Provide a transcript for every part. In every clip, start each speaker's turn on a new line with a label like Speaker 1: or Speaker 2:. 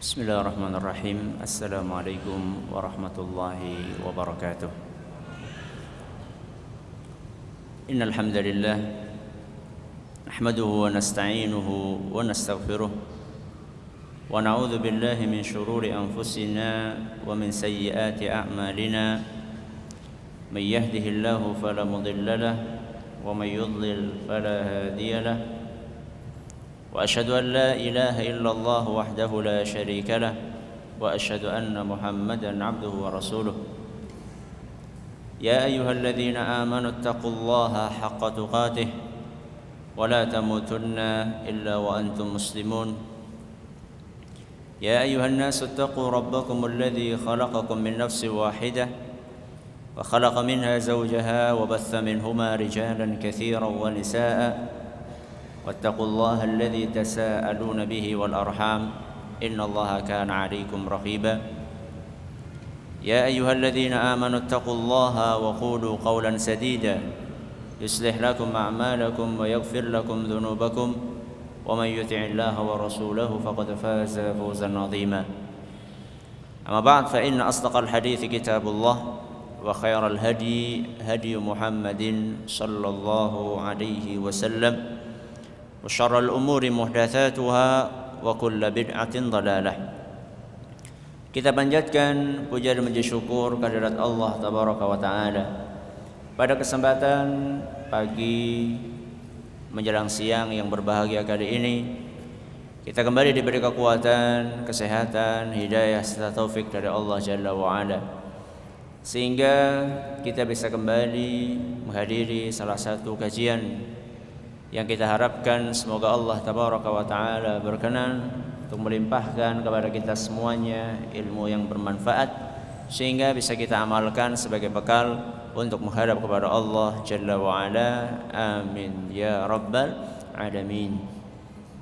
Speaker 1: بسم الله الرحمن الرحيم. السلام عليكم ورحمة الله وبركاته. إن الحمد لله نحمده ونستعينه ونستغفره ونعوذ بالله من شرور أنفسنا ومن سيئات أعمالنا. من يهده الله فلا مضل له ومن يضلل فلا هادي له. وأشهد أن لا إله إلا الله وحده لا شريك له وأشهد أن محمدا عبده ورسوله. يا أيها الذين آمنوا اتقوا الله حق تقاته ولا تموتن إلا وأنتم مسلمون. يا أيها الناس اتقوا ربكم الذي خلقكم من نفس واحدة وخلق منها زوجها وبث منهما رجالا كثيرا ونساء واتقوا الله الذي تساءلون به والأرحام إن الله كان عليكم رقيبا. يا أيها الذين آمنوا اتقوا الله وقولوا قولا سديدا يصلح لكم أعمالكم ويغفر لكم ذنوبكم ومن يطع الله ورسوله فقد فاز فوزا عظيما. أما بعد فإن أصدق الحديث كتاب الله وخير الهدي هدي محمد صلى الله عليه وسلم وشر الأمور محدثاتها وكل بدعة ضلالة. Kita panjatkan puja dan puji syukur kehadirat Allah Tabaraka wa Ta'ala. Pada kesempatan pagi menjelang siang yang berbahagia kali ini, kita kembali diberi kekuatan, kesehatan, hidayah serta taufik dari Allah Jalla wa Ala, sehingga kita bisa kembali menghadiri salah satu kajian yang kita harapkan semoga Allah Tabaraka wa Ta'ala berkenan untuk melimpahkan kepada kita semuanya ilmu yang bermanfaat, sehingga bisa kita amalkan sebagai bekal untuk menghadap kepada Allah Jalla wa Ala. Amin ya Rabbal Alamin.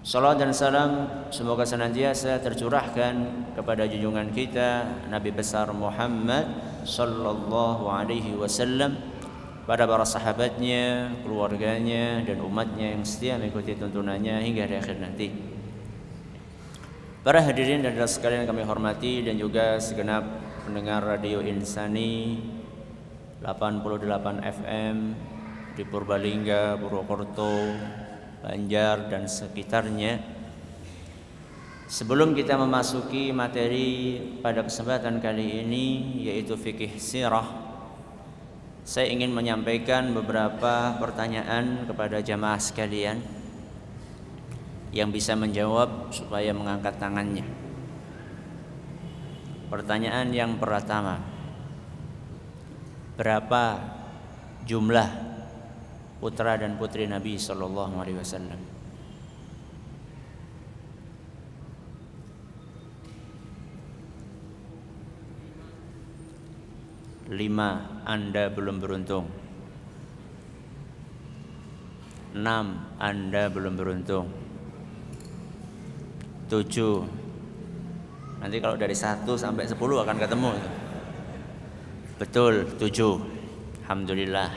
Speaker 1: Salam dan salam semoga senantiasa tercurahkan kepada junjungan kita Nabi besar Muhammad sallallahu alaihi wasallam, pada para sahabatnya, keluarganya, dan umatnya yang setia mengikuti tuntunannya hingga di akhir nanti. Para hadirin dan hadirat sekalian yang kami hormati, dan juga segenap pendengar Radio Insani 88 FM di Purbalingga, Purwokerto, Banjar, dan sekitarnya. Sebelum kita memasuki materi pada kesempatan kali ini, yaitu fikih sirah, saya ingin menyampaikan beberapa pertanyaan kepada jamaah sekalian yang bisa menjawab supaya mengangkat tangannya. Pertanyaan yang pertama, berapa jumlah putra dan putri Nabi sallallahu alaihi wasallam? Lima, Anda belum beruntung. 6, Anda belum beruntung. 7, nanti kalau dari 1 sampai 10 akan ketemu. Betul, 7. Alhamdulillah.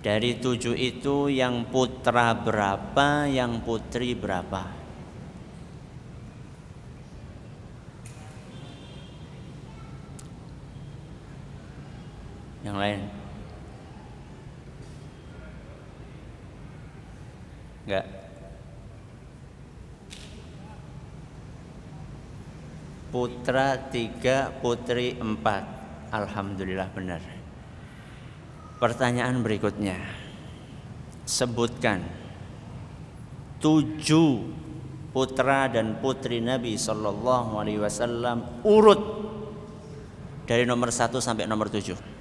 Speaker 1: Dari 7 itu yang putra berapa, yang putri berapa? Yang lain? Enggak. Putra 3, putri 4. Alhamdulillah benar. Pertanyaan berikutnya, sebutkan 7 putra dan putri Nabi sallallahu alaihi wasallam urut dari nomor 1 sampai nomor 7.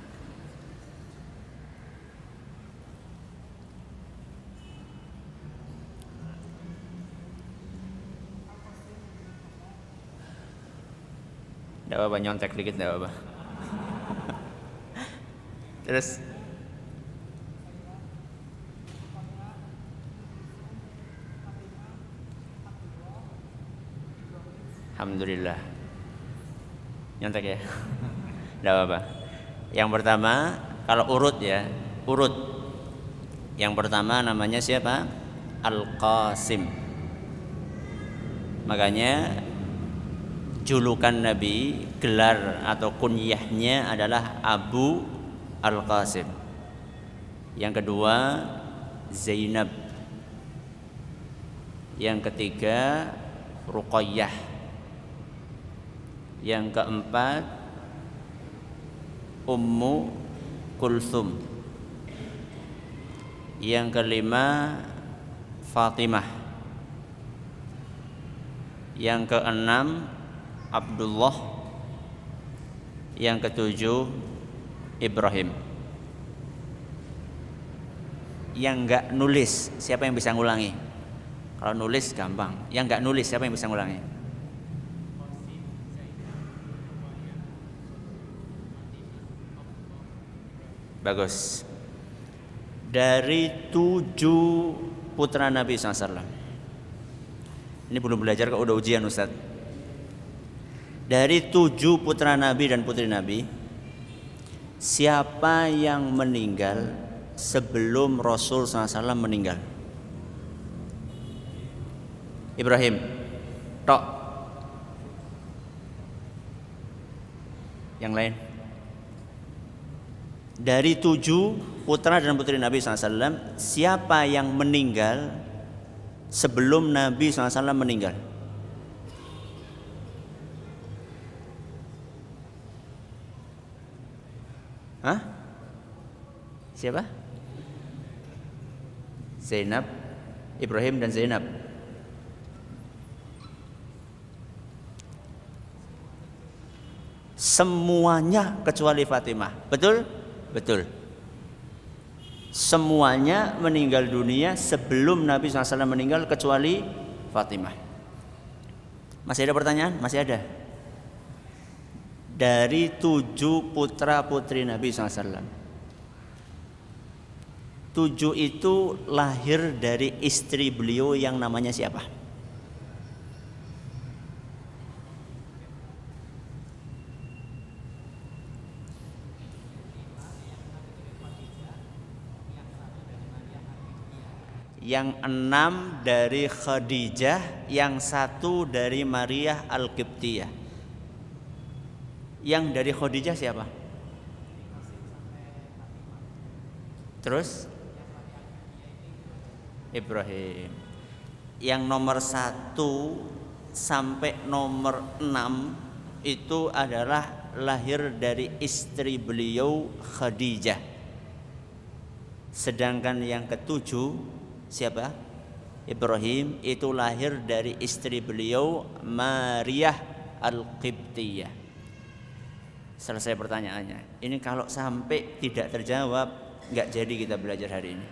Speaker 1: Tidak apa-apa, nyontek dikit tidak apa-apa. Terus alhamdulillah. Nyontek ya. Tidak apa-apa. Yang pertama, kalau urut ya, urut. Yang pertama namanya siapa? Al-Qasim. Makanya julukan Nabi, gelar atau kunyahnya adalah Abu Al-Qasim. Yang kedua Zainab. Yang ketiga Ruqayyah. Yang keempat Ummu Kulthum. Yang kelima Fatimah. Yang keenam Abdullah. Yang ketujuh Ibrahim. Yang enggak nulis, siapa yang bisa ngulangi? Kalau nulis gampang. Yang enggak nulis, siapa yang bisa ngulangi? Bagus. Dari 7 putra Nabi SAW. Ini belum belajar kok udah ujian Ustaz. Dari 7 putra Nabi dan putri Nabi, siapa yang meninggal sebelum Rasul SAW meninggal? Ibrahim. Tok. Yang lain? Dari 7 putra dan putri Nabi SAW, siapa yang meninggal sebelum Nabi SAW meninggal? Hah? Siapa? Zainab, Ibrahim dan Zainab. Semuanya kecuali Fatimah. Betul? Betul. Semuanya meninggal dunia sebelum Nabi SAW meninggal kecuali Fatimah. Masih ada pertanyaan? Masih ada. Dari 7 putra putri Nabi SAW, 7 itu lahir dari istri beliau yang namanya siapa? Yang 6 dari Khadijah, yang 1 dari Maria Al-Qibtiyah. Yang dari Khadijah siapa? Terus Ibrahim. Yang nomor 1 sampai nomor 6 itu adalah lahir dari istri beliau Khadijah. Sedangkan yang ke-7 siapa? Ibrahim, itu lahir dari istri beliau Maria Al-Qibtiyah. Selesai pertanyaannya. Ini kalau sampai tidak terjawab, nggak jadi kita belajar hari ini.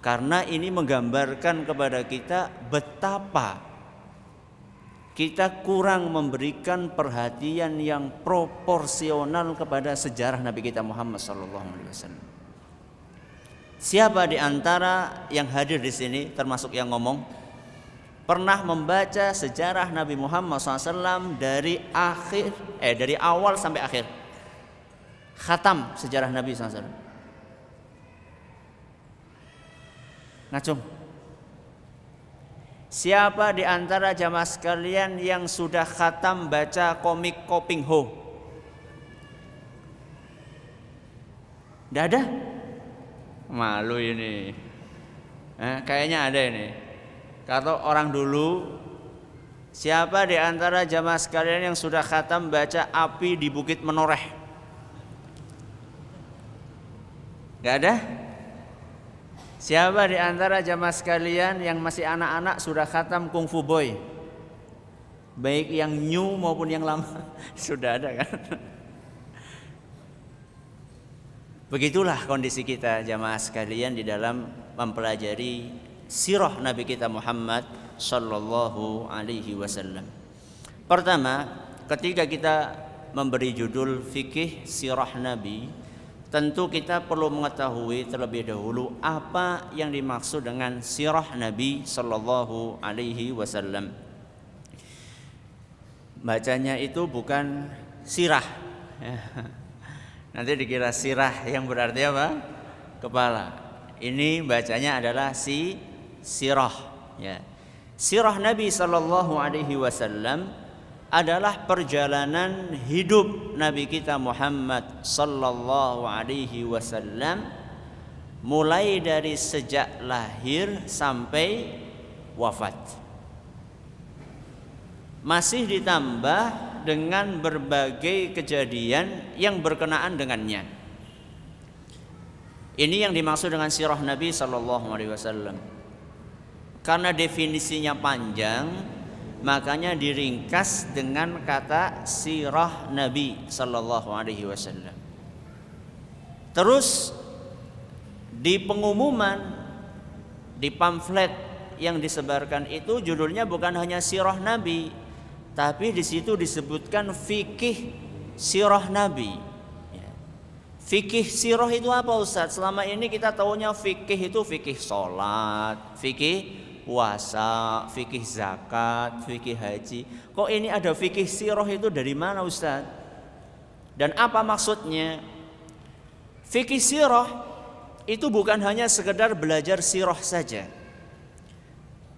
Speaker 1: Karena ini menggambarkan kepada kita betapa kita kurang memberikan perhatian yang proporsional kepada sejarah Nabi kita Muhammad SAW. Siapa di antara yang hadir di sini, termasuk yang ngomong, pernah membaca sejarah Nabi Muhammad SAW dari awal sampai akhir? Khatam sejarah Nabi SAW. Ngacung. Siapa di antara jamaah sekalian yang sudah khatam baca komik Koping Ho? Nggak ada? Malu ini. Kayaknya ada ini. Kata orang dulu, siapa di antara jamaah sekalian yang sudah khatam baca Api di Bukit Menoreh? Gak ada? Siapa di antara jamaah sekalian yang masih anak-anak sudah khatam Kung Fu Boy? Baik yang new maupun yang lama. Sudah ada kan? Begitulah kondisi kita jamaah sekalian di dalam mempelajari sirah Nabi kita Muhammad sallallahu alaihi wasallam. Pertama, ketika kita memberi judul fikih sirah Nabi, tentu kita perlu mengetahui terlebih dahulu apa yang dimaksud dengan sirah Nabi sallallahu alaihi wasallam. Bacanya itu bukan sirah. Nanti dikira sirah yang berarti apa? Kepala. Ini bacanya adalah sirah, ya. Sirah Nabi sallallahu alaihi wasallam adalah perjalanan hidup Nabi kita Muhammad sallallahu alaihi wasallam mulai dari sejak lahir sampai wafat. Masih ditambah dengan berbagai kejadian yang berkenaan dengannya. Ini yang dimaksud dengan sirah Nabi sallallahu alaihi wasallam. Karena definisinya panjang, makanya diringkas dengan kata sirah Nabi sallallahu alaihi wasallam. Terus di pengumuman, di pamflet yang disebarkan itu judulnya bukan hanya sirah Nabi, tapi di situ disebutkan fikih sirah Nabi. Fikih sirah itu apa Ustaz? Selama ini kita tahunya fikih itu fikih sholat, fikih puasa, fikih zakat, fikih haji. Kok ini ada fikih sirah itu dari mana Ustaz? Dan apa maksudnya? Fikih sirah itu bukan hanya sekedar belajar sirah saja.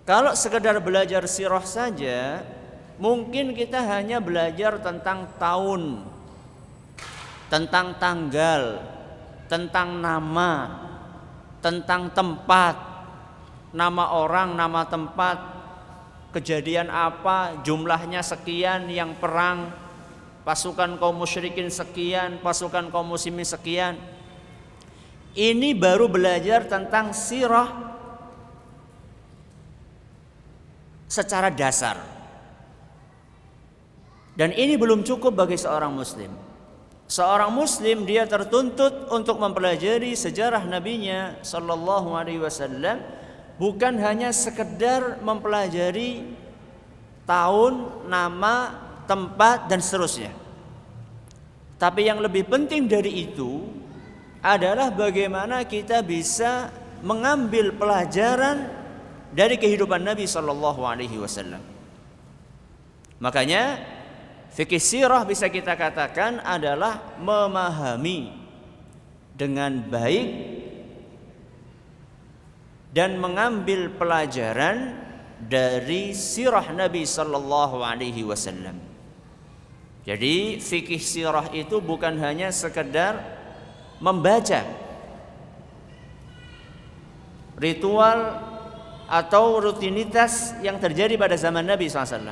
Speaker 1: Kalau sekedar belajar sirah saja, mungkin kita hanya belajar tentang tahun, tentang tanggal, tentang nama, tentang tempat, nama orang, nama tempat, kejadian apa, jumlahnya sekian, yang perang, pasukan kaum musyrikin sekian, pasukan kaum muslimin sekian. Ini baru belajar tentang sirah secara dasar. Dan ini belum cukup bagi seorang muslim. Seorang muslim dia tertuntut untuk mempelajari sejarah nabinya sallallahu alaihi wasallam, bukan hanya sekedar mempelajari tahun, nama, tempat dan seterusnya. Tapi yang lebih penting dari itu adalah bagaimana kita bisa mengambil pelajaran dari kehidupan Nabi sallallahu alaihi wasallam. Makanya fikih sirah bisa kita katakan adalah memahami dengan baik dan mengambil pelajaran dari sirah Nabi sallallahu alaihi wasallam. Jadi fikih sirah itu bukan hanya sekedar membaca ritual atau rutinitas yang terjadi pada zaman Nabi SAW,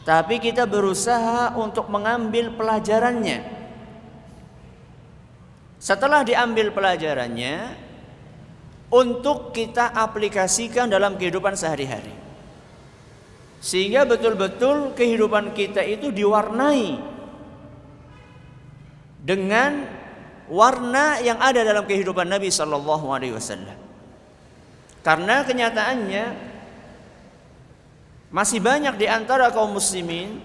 Speaker 1: tapi kita berusaha untuk mengambil pelajarannya. Setelah diambil pelajarannya, untuk kita aplikasikan dalam kehidupan sehari-hari, sehingga betul-betul kehidupan kita itu diwarnai dengan warna yang ada dalam kehidupan Nabi Sallallahu Alaihi Wasallam. Karena kenyataannya masih banyak di antara kaum muslimin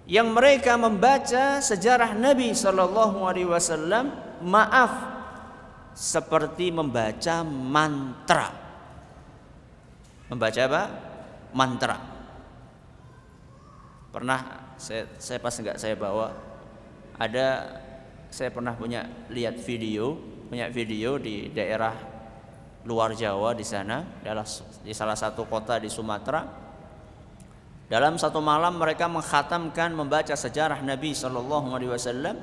Speaker 1: yang mereka membaca sejarah Nabi Sallallahu Alaihi Wasallam, maaf, seperti membaca mantra. Membaca apa? Mantra. Pernah saya pas enggak saya bawa, saya pernah lihat video di daerah luar Jawa di sana, di salah satu kota di Sumatera. Dalam satu malam mereka mengkhatamkan membaca sejarah Nabi Sallallahu Alaihi Wasallam,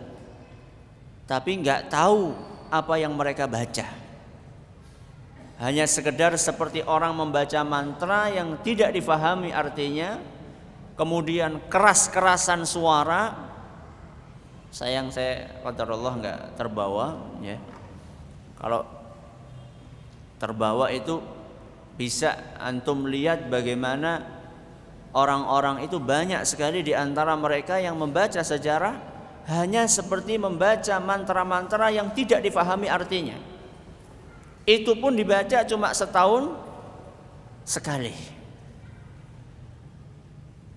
Speaker 1: tapi nggak tahu apa yang mereka baca. Hanya sekedar seperti orang membaca mantra yang tidak difahami artinya, kemudian keras-kerasan suara. Sayang saya qadarullah nggak terbawa, ya. Kalau terbawa itu bisa antum lihat bagaimana orang-orang itu banyak sekali di antara mereka yang membaca sejarah hanya seperti membaca mantra-mantra yang tidak difahami artinya. Itu pun dibaca cuma setahun sekali.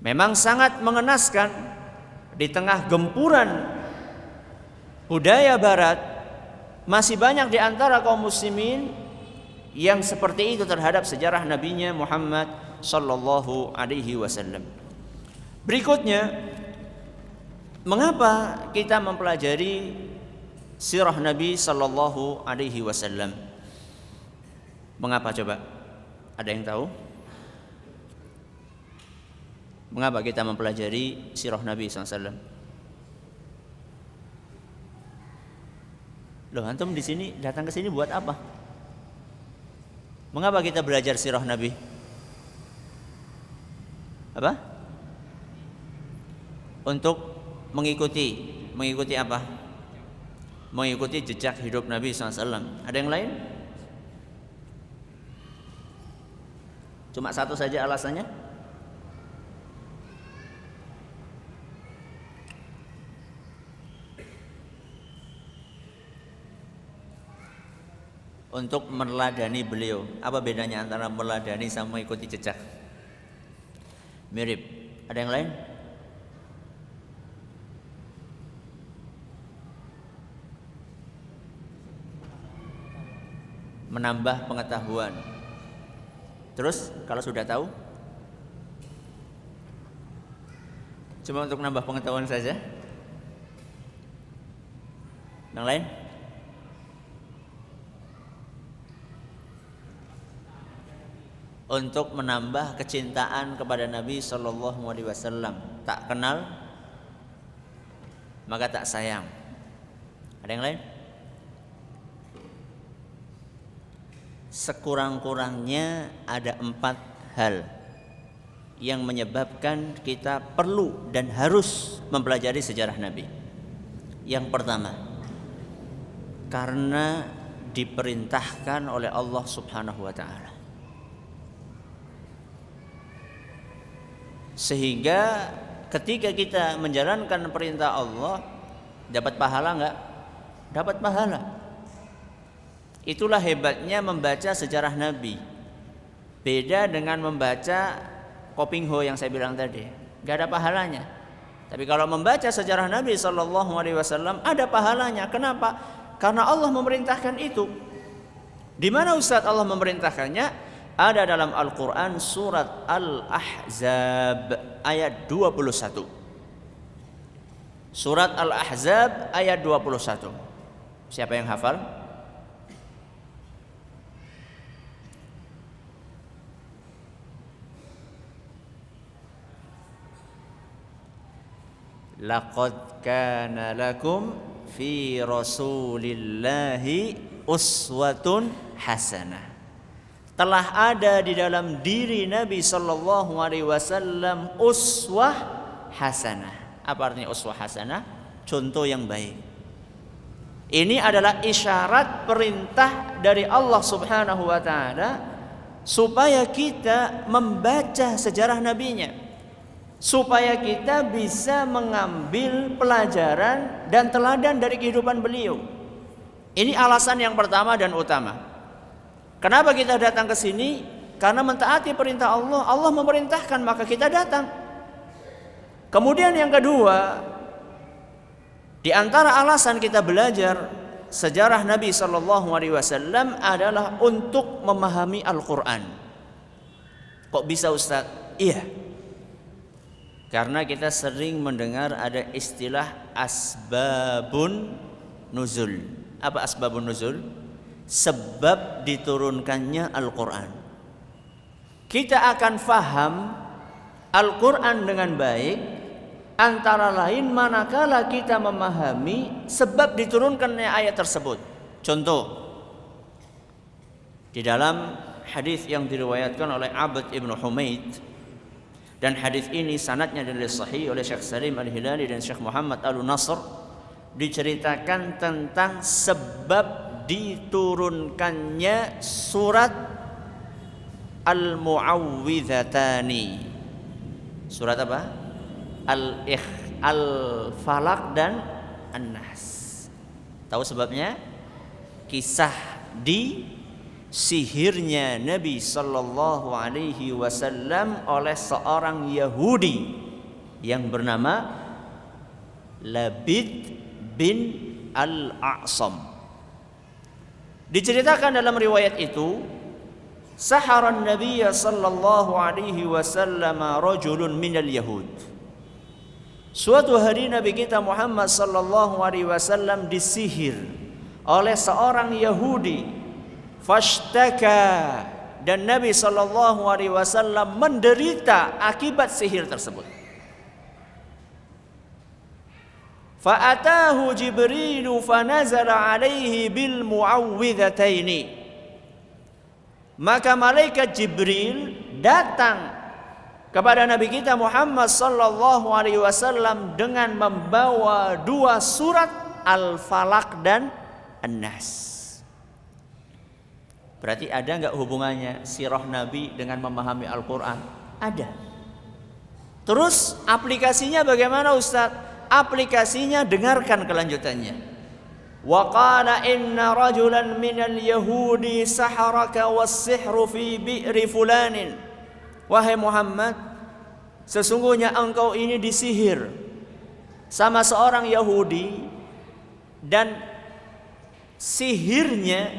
Speaker 1: Memang sangat mengenaskan di tengah gempuran budaya barat, masih banyak di antara kaum muslimin yang seperti itu terhadap sejarah nabinya Muhammad sallallahu alaihi wasallam. Berikutnya, mengapa kita mempelajari sirah Nabi sallallahu alaihi wasallam? Mengapa coba? Ada yang tahu? Mengapa kita mempelajari sirah Nabi SAW? Loh, antum di sini datang ke sini buat apa? Mengapa kita belajar sirah Nabi? Apa? Untuk mengikuti apa? Mengikuti jejak hidup Nabi SAW. Ada yang lain? Cuma satu saja alasannya? Untuk meneladani beliau. Apa bedanya antara meneladani sama mengikuti jejak? Mirip. Ada yang lain? Menambah pengetahuan. Terus kalau sudah tahu, cuma untuk menambah pengetahuan saja. Yang lain? Untuk menambah kecintaan kepada Nabi Sallallahu Alaihi Wasallam. Tak kenal maka tak sayang. Ada yang lain? Sekurang-kurangnya ada 4 hal yang menyebabkan kita perlu dan harus mempelajari sejarah Nabi. Yang pertama, karena diperintahkan oleh Allah Subhanahu wa Ta'ala. Sehingga ketika kita menjalankan perintah Allah, dapat pahala enggak? Dapat pahala. Itulah hebatnya membaca sejarah Nabi. Beda dengan membaca Kopingho yang saya bilang tadi, enggak ada pahalanya. Tapi kalau membaca sejarah Nabi Sallallahu Alaihi Wasallam ada pahalanya. Kenapa? Karena Allah memerintahkan itu. Di mana Ustaz Allah memerintahkannya? Ada dalam Al-Quran surat Al-Ahzab ayat 21. Surat Al-Ahzab ayat 21. Siapa yang hafal? Laqad kana lakum fi Rasulillahi uswatun hasanah. Telah ada di dalam diri Nabi Sallallahu Alaihi Wasallam uswah hasanah. Apa artinya uswah hasanah? Contoh yang baik. Ini adalah isyarat perintah dari Allah Subhanahu Wa Taala supaya kita membaca sejarah Nabi-Nya, supaya kita bisa mengambil pelajaran dan teladan dari kehidupan beliau. Ini alasan yang pertama dan utama. Kenapa kita datang ke sini? Karena mentaati perintah Allah. Allah memerintahkan, maka kita datang. Kemudian yang kedua, di antara alasan kita belajar sejarah Nabi Sallallahu Alaihi Wasallam adalah untuk memahami Al-Quran. Kok bisa Ustaz? Iya. Karena kita sering mendengar ada istilah asbabun nuzul. Apa asbabun nuzul? Sebab diturunkannya Al-Quran. Kita akan faham Al-Quran dengan baik antara lain manakala kita memahami sebab diturunkannya ayat tersebut. Contoh, di dalam hadis yang diriwayatkan oleh Abd ibn Humaid, dan hadis ini sanadnya dari sahih oleh Syekh Salim Al-Hilali dan Syekh Muhammad Al-Nasr, diceritakan tentang sebab diturunkannya surat Al-Mu'awwidhatani. Surat apa? Al-Falaq dan An-Nas. Tahu sebabnya? Kisah di sihirnya Nabi Sallallahu Alaihi Wasallam oleh seorang Yahudi yang bernama Labid bin Al-A'sam. Diceritakan dalam riwayat itu, saharan Nabi Sallallahu Alaihi Wasallam rajulun minal Yahud. Suatu hari Nabi kita Muhammad Sallallahu Alaihi Wasallam disihir oleh seorang Yahudi. Fashtaka, dan Nabi sallallahu alaihi wasallam menderita akibat sihir tersebut. Fa'atahu Jibril fanazala alaihi bil mu'awwidhataini. Maka malaikat Jibril datang kepada Nabi kita Muhammad sallallahu alaihi wasallam dengan membawa 2 surat Al-Falaq dan An-Nas. Berarti ada enggak hubungannya sirah Nabi dengan memahami Al-Qur'an? Ada. Terus aplikasinya bagaimana Ustaz? Aplikasinya dengarkan kelanjutannya. Wa qala inna rajulan minal yahudi saharaka was-sihru fi bi'ri fulanin. Wahai Muhammad, sesungguhnya engkau ini disihir sama seorang Yahudi, dan sihirnya,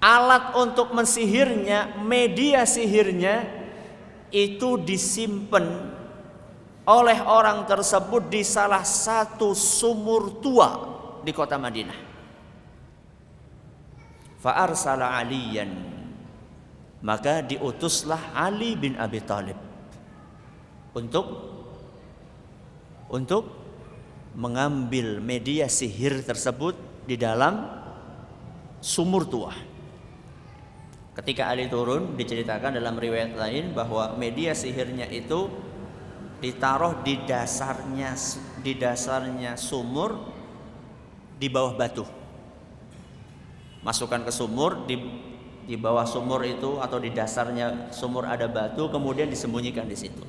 Speaker 1: alat untuk mensihirnya, media sihirnya itu disimpan oleh orang tersebut di salah satu sumur tua di kota Madinah. Fa arsala Aliyan, maka diutuslah Ali bin Abi Thalib untuk mengambil media sihir tersebut di dalam sumur tua. Ketika Ali turun, diceritakan dalam riwayat lain bahwa media sihirnya itu ditaruh di dasarnya sumur, di bawah batu. Masukkan ke sumur, di bawah sumur itu atau di dasarnya sumur ada batu, kemudian disembunyikan di situ.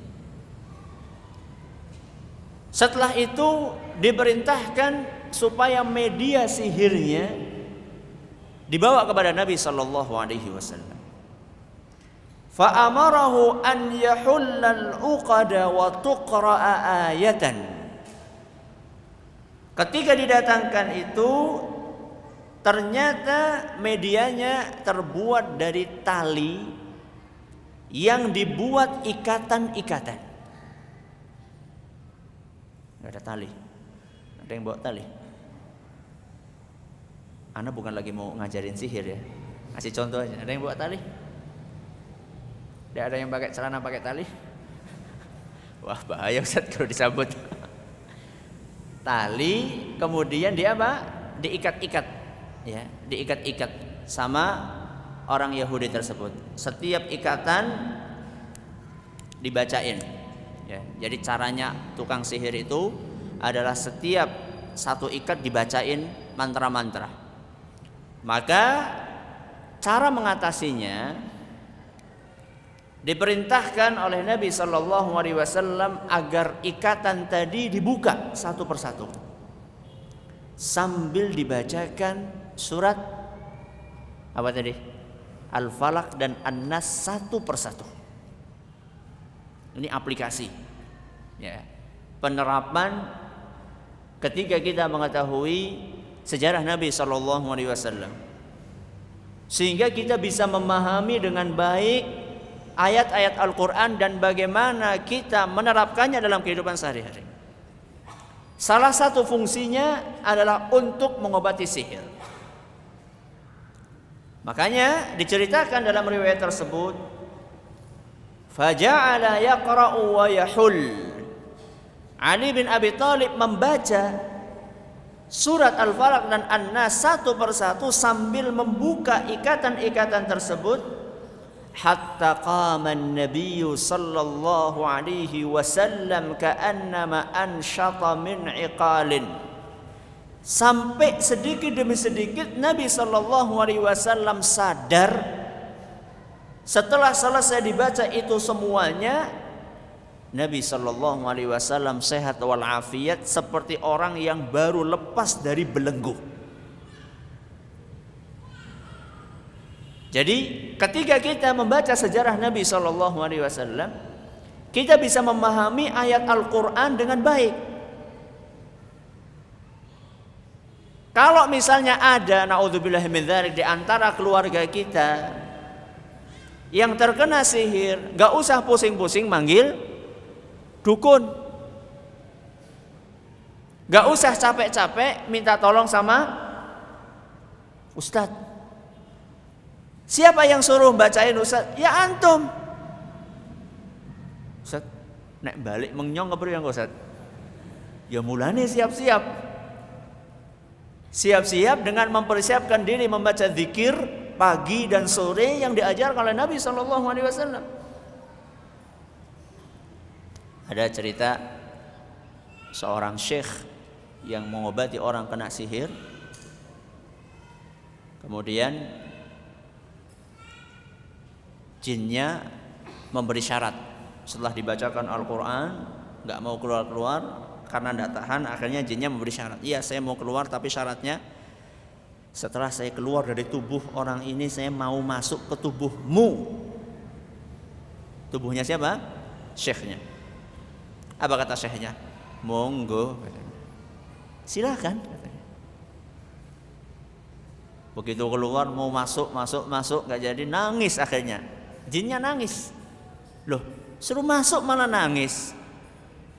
Speaker 1: Setelah itu diperintahkan supaya media sihirnya dibawa kepada Nabi sallallahu alaihi wasallam. Fa amarahu an yahullal uqada wa tuqra'a ayatan. Ketika didatangkan itu, ternyata medianya terbuat dari tali yang dibuat ikatan-ikatan. Enggak ada tali. Ada yang bawa tali? Ana bukan lagi mau ngajarin sihir ya. Kasih contoh aja. Ada yang bawa tali? Tidak ada yang pakai celana pakai tali? Wah, bahaya Ustaz kalau disambut. Tali kemudian dia apa? Diikat-ikat. Ya, diikat-ikat sama orang Yahudi tersebut. Setiap ikatan dibacain. Ya, jadi caranya tukang sihir itu adalah setiap satu ikat dibacain mantra-mantra. Maka cara mengatasinya diperintahkan oleh Nabi sallallahu alaihi wasallam agar ikatan tadi dibuka satu persatu sambil dibacakan surat apa tadi? Al-Falaq dan An-Nas satu persatu. Ini aplikasi. Ya. Penerapan ketika kita mengetahui sejarah Nabi sallallahu alaihi wasallam, sehingga kita bisa memahami dengan baik ayat-ayat Al-Qur'an dan bagaimana kita menerapkannya dalam kehidupan sehari-hari. Salah satu fungsinya adalah untuk mengobati sihir. Makanya diceritakan dalam riwayat tersebut, faja'ala yaqra'u wa yahul. Ali bin Abi Thalib membaca surat Al-Falaq dan An-Nas satu persatu sambil membuka ikatan-ikatan tersebut, hatta qama an-nabiy sallallahu alaihi wasallam ka'annama anshata min iqalin. Sampai sedikit demi sedikit Nabi sallallahu alaihi wasallam sadar setelah selesai dibaca itu semuanya, Nabi sallallahu alaihi wasallam sehat walafiat seperti orang yang baru lepas dari belenggu. Jadi ketika kita membaca sejarah Nabi sallallahu alaihi wasallam, kita bisa memahami ayat Al-Qur'an dengan baik. Kalau misalnya ada naudzubillah min dzalik di antara keluarga kita yang terkena sihir, enggak usah pusing-pusing manggil dukun. Gak usah capek-capek minta tolong sama ustadz. Siapa yang suruh bacain Ustaz? Ya antum. Ustaz, nek balik mengyong kepriye engko Ustaz? Ya mulane siap-siap. Siap-siap dengan mempersiapkan diri membaca zikir pagi dan sore yang diajarkan oleh Nabi sallallahu alaihi wasallam. Ada cerita seorang syekh yang mengobati orang kena sihir. Kemudian jinnya memberi syarat. Setelah dibacakan Al-Quran, gak mau keluar-keluar karena tidak tahan. Akhirnya jinnya memberi syarat. Iya, saya mau keluar, tapi syaratnya setelah saya keluar dari tubuh orang ini, saya mau masuk ke tubuhmu. Tubuhnya siapa? Syekhnya. Apa kata syekhnya? Monggo. Silakan. Begitu keluar mau masuk, gak jadi, nangis akhirnya. Jinnya nangis. Loh, suruh masuk malah nangis.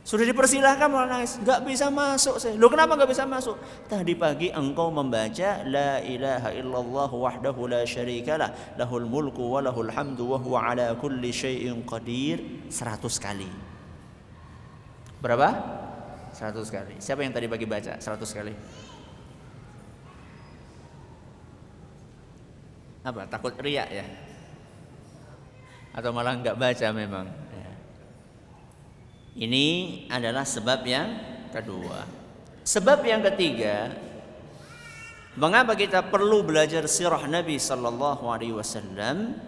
Speaker 1: Sudah dipersilahkan malah nangis. Gak bisa masuk saya. Loh, kenapa gak bisa masuk? Tadi pagi engkau membaca La ilaha illallah wahdahu la syarikalah lahul mulku wa lahul hamdu wa huwa ala kulli syai'in qadir 100 kali. Berapa? 100 kali. Siapa yang tadi pagi baca 100 kali? Apa? Takut riak ya? Atau malah enggak baca memang? Ya. Ini adalah sebab yang kedua. Sebab yang ketiga, mengapa kita perlu belajar sirah Nabi sallallahu alaihi wasallam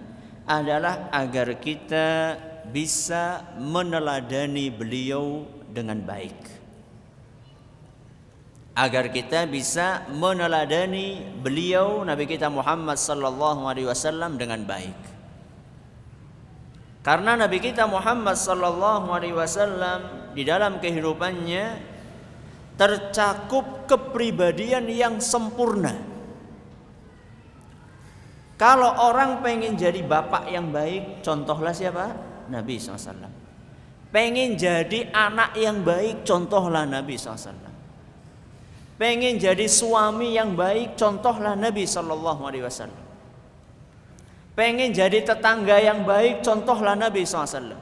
Speaker 1: adalah agar kita bisa meneladani beliau dengan baik. Agar kita bisa meneladani beliau Nabi kita Muhammad sallallahu alaihi wasallam dengan baik. Karena Nabi kita Muhammad sallallahu alaihi wasallam di dalam kehidupannya tercakup kepribadian yang sempurna. Kalau orang pengen jadi bapak yang baik, contohlah siapa? Nabi SAW. Pengen jadi anak yang baik, contohlah Nabi SAW. Pengen jadi suami yang baik, contohlah Nabi SAW. Pengen jadi tetangga yang baik, contohlah Nabi SAW.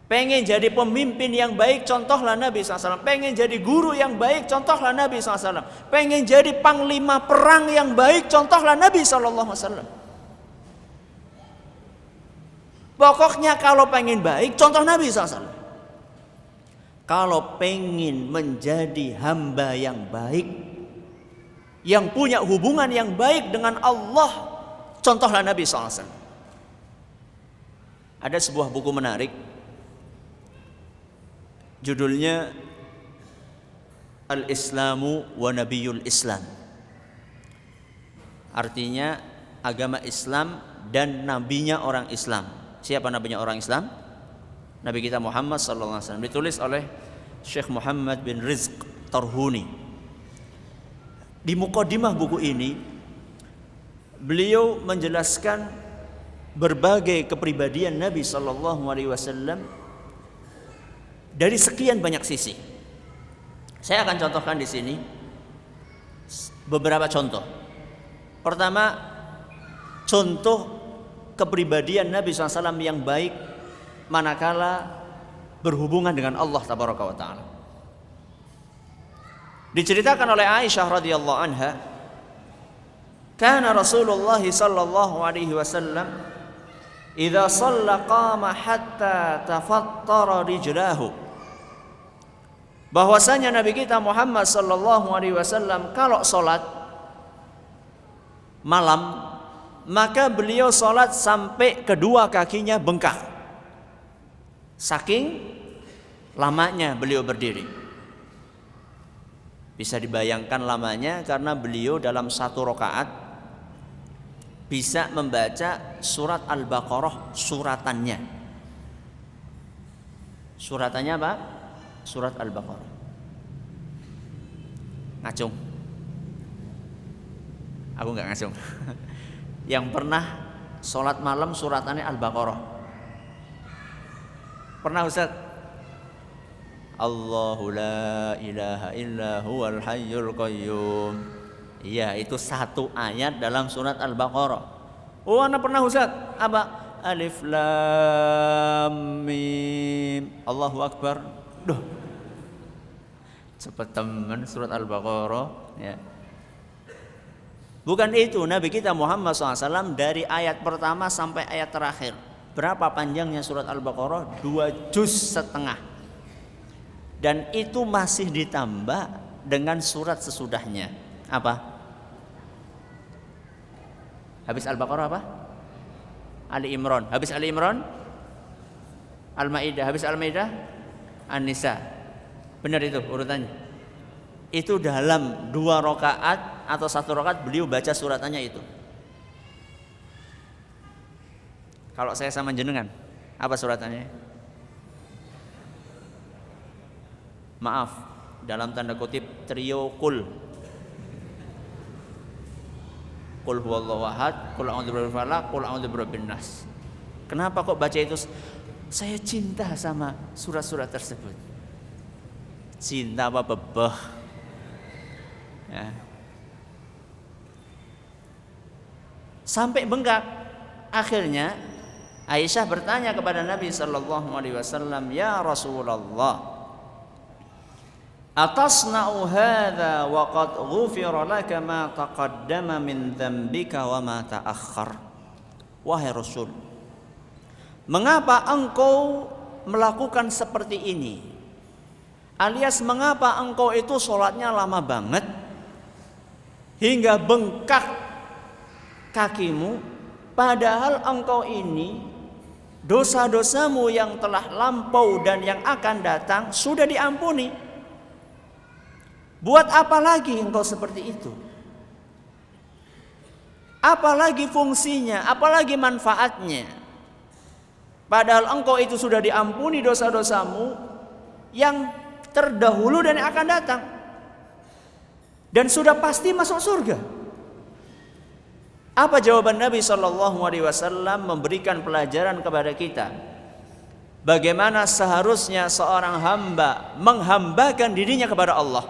Speaker 1: Pengen jadi pemimpin yang baik, contohlah Nabi SAW. Pengen jadi guru yang baik, contohlah Nabi SAW. Pengen jadi panglima perang yang baik, contohlah Nabi SAW. Pokoknya kalau pengen baik, contoh Nabi SAW. Kalau pengen menjadi hamba yang baik, yang punya hubungan yang baik dengan Allah, contohlah Nabi SAW. Ada sebuah buku menarik, judulnya Al-Islamu wa Nabiyul Islam. Artinya agama Islam dan nabinya orang Islam. Siapa nabinya orang Islam? Nabi kita Muhammad SAW. Ditulis oleh Syekh Muhammad bin Rizq Tarhuni. Di mukadimah buku ini beliau menjelaskan berbagai kepribadian Nabi SAW dari sekian banyak sisi. Saya akan contohkan di sini beberapa contoh. Pertama, contoh kepribadian Nabi SAW yang baik manakala berhubungan dengan Allah tabaraka wa taala. Diceritakan oleh Aisyah radhiyallahu anha, kana Rasulullah sallallahu alaihi wasallam idza shalla qama hatta tafattara rijlahu. Bahwasanya Nabi kita Muhammad sallallahu alaihi wasallam kalau salat malam, maka beliau salat sampai kedua kakinya bengkak. Saking lamanya beliau berdiri. Bisa dibayangkan lamanya karena beliau dalam satu rakaat bisa membaca surat Al-Baqarah suratannya. Suratannya apa? Surat Al-Baqarah. Ngacung. Aku enggak ngacung. Yang pernah sholat malam suratannya Al-Baqarah. Pernah Ustaz? Allahu la ilaha illa huwal hayyul qayyum. Iya, itu satu ayat dalam surat Al-Baqarah. Oh, anak pernah Ustaz. Apa? Alif lam mim. Allahu akbar. Duh. Cepat teman surat Al-Baqarah ya. Bukan itu, Nabi kita Muhammad SAW dari ayat pertama sampai ayat terakhir. Berapa panjangnya surat Al-Baqarah? 2 juz setengah. Dan itu masih ditambah dengan surat sesudahnya. Apa? Habis Al-Baqarah apa? Ali Imran. Habis Ali Imran? Al-Maidah. Habis Al-Maidah? An-Nisa. Benar itu urutannya. Itu dalam 2 rakaat atau 1 rakaat beliau baca suratannya itu. Kalau saya sama jenengan, apa suratannya? Maaf, dalam tanda kutip trio kul. Qul huwallahu ahad, qul a'udzu birabbil falaq, qul a'udzu birabbin nas. Kenapa kok baca itu? Saya cinta sama surat-surat tersebut. Cinta apa bebeh? Ya. Sampai bengkak. Akhirnya Aisyah bertanya kepada Nabi sallallahu alaihi wasallam, "Ya Rasulullah, atasna'u hadza wa qad ghufira laka ma taqaddama min dzambika wa ma ta'akhkhar." Wahai Rasul, mengapa engkau melakukan seperti ini? Alias mengapa engkau itu sholatnya lama banget hingga bengkak kakimu, padahal engkau ini dosa-dosamu yang telah lampau dan yang akan datang sudah diampuni. Buat apa lagi engkau seperti itu? Apalagi fungsinya, apalagi manfaatnya? Padahal engkau itu sudah diampuni dosa-dosamu yang terdahulu dan yang akan datang. Dan sudah pasti masuk surga. Apa jawaban Nabi SAW memberikan pelajaran kepada kita? Bagaimana seharusnya seorang hamba menghambakan dirinya kepada Allah.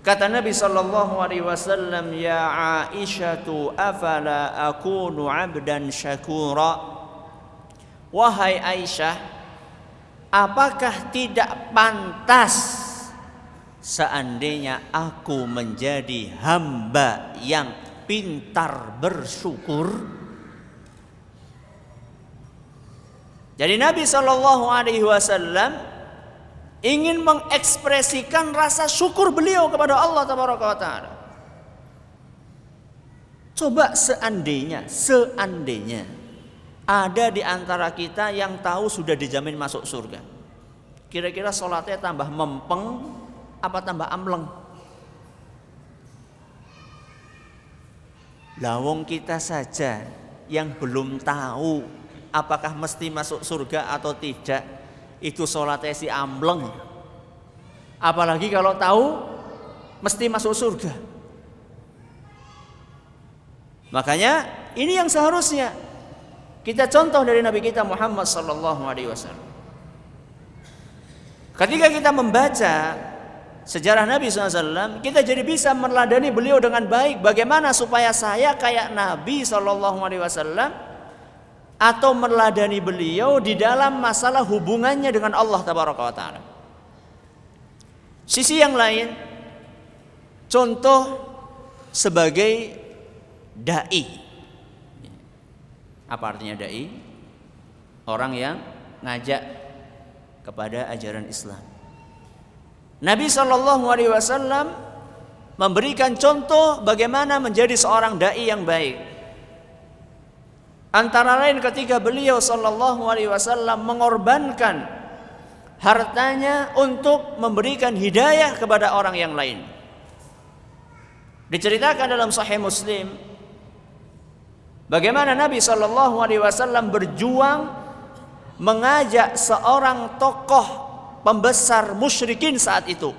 Speaker 1: Kata Nabi SAW, "Ya Aisyatu, afala akunu 'abdan syakura." Wahai Aisyah, apakah tidak pantas seandainya aku menjadi hamba yang pintar bersyukur? Jadi Nabi SAW ingin mengekspresikan rasa syukur beliau kepada Allah Tabaraka wa Ta'ala. Coba seandainya ada di antara kita yang tahu sudah dijamin masuk surga, kira-kira sholatnya tambah mempeng apa tambah amleng? Lawong kita saja yang belum tahu apakah mesti masuk surga atau tidak, itu sholatnya si amleng. Apalagi kalau tahu mesti masuk surga. Makanya ini yang seharusnya kita contoh dari Nabi kita Muhammad sallallahu alaihi wasallam. Ketika kita membaca sejarah Nabi SAW, kita jadi bisa meneladani beliau dengan baik. Bagaimana supaya saya kayak Nabi SAW atau meneladani beliau di dalam masalah hubungannya dengan Allah Tabaraka wa Ta'ala. Sisi yang lain, contoh sebagai da'i. Apa artinya da'i? Orang yang ngajak kepada ajaran Islam. Nabi SAW memberikan contoh bagaimana menjadi seorang da'i yang baik. Antara lain ketika beliau SAW mengorbankan hartanya untuk memberikan hidayah kepada orang yang lain. Diceritakan dalam Sahih Muslim bagaimana Nabi SAW berjuang mengajak seorang tokoh pembesar musyrikin saat itu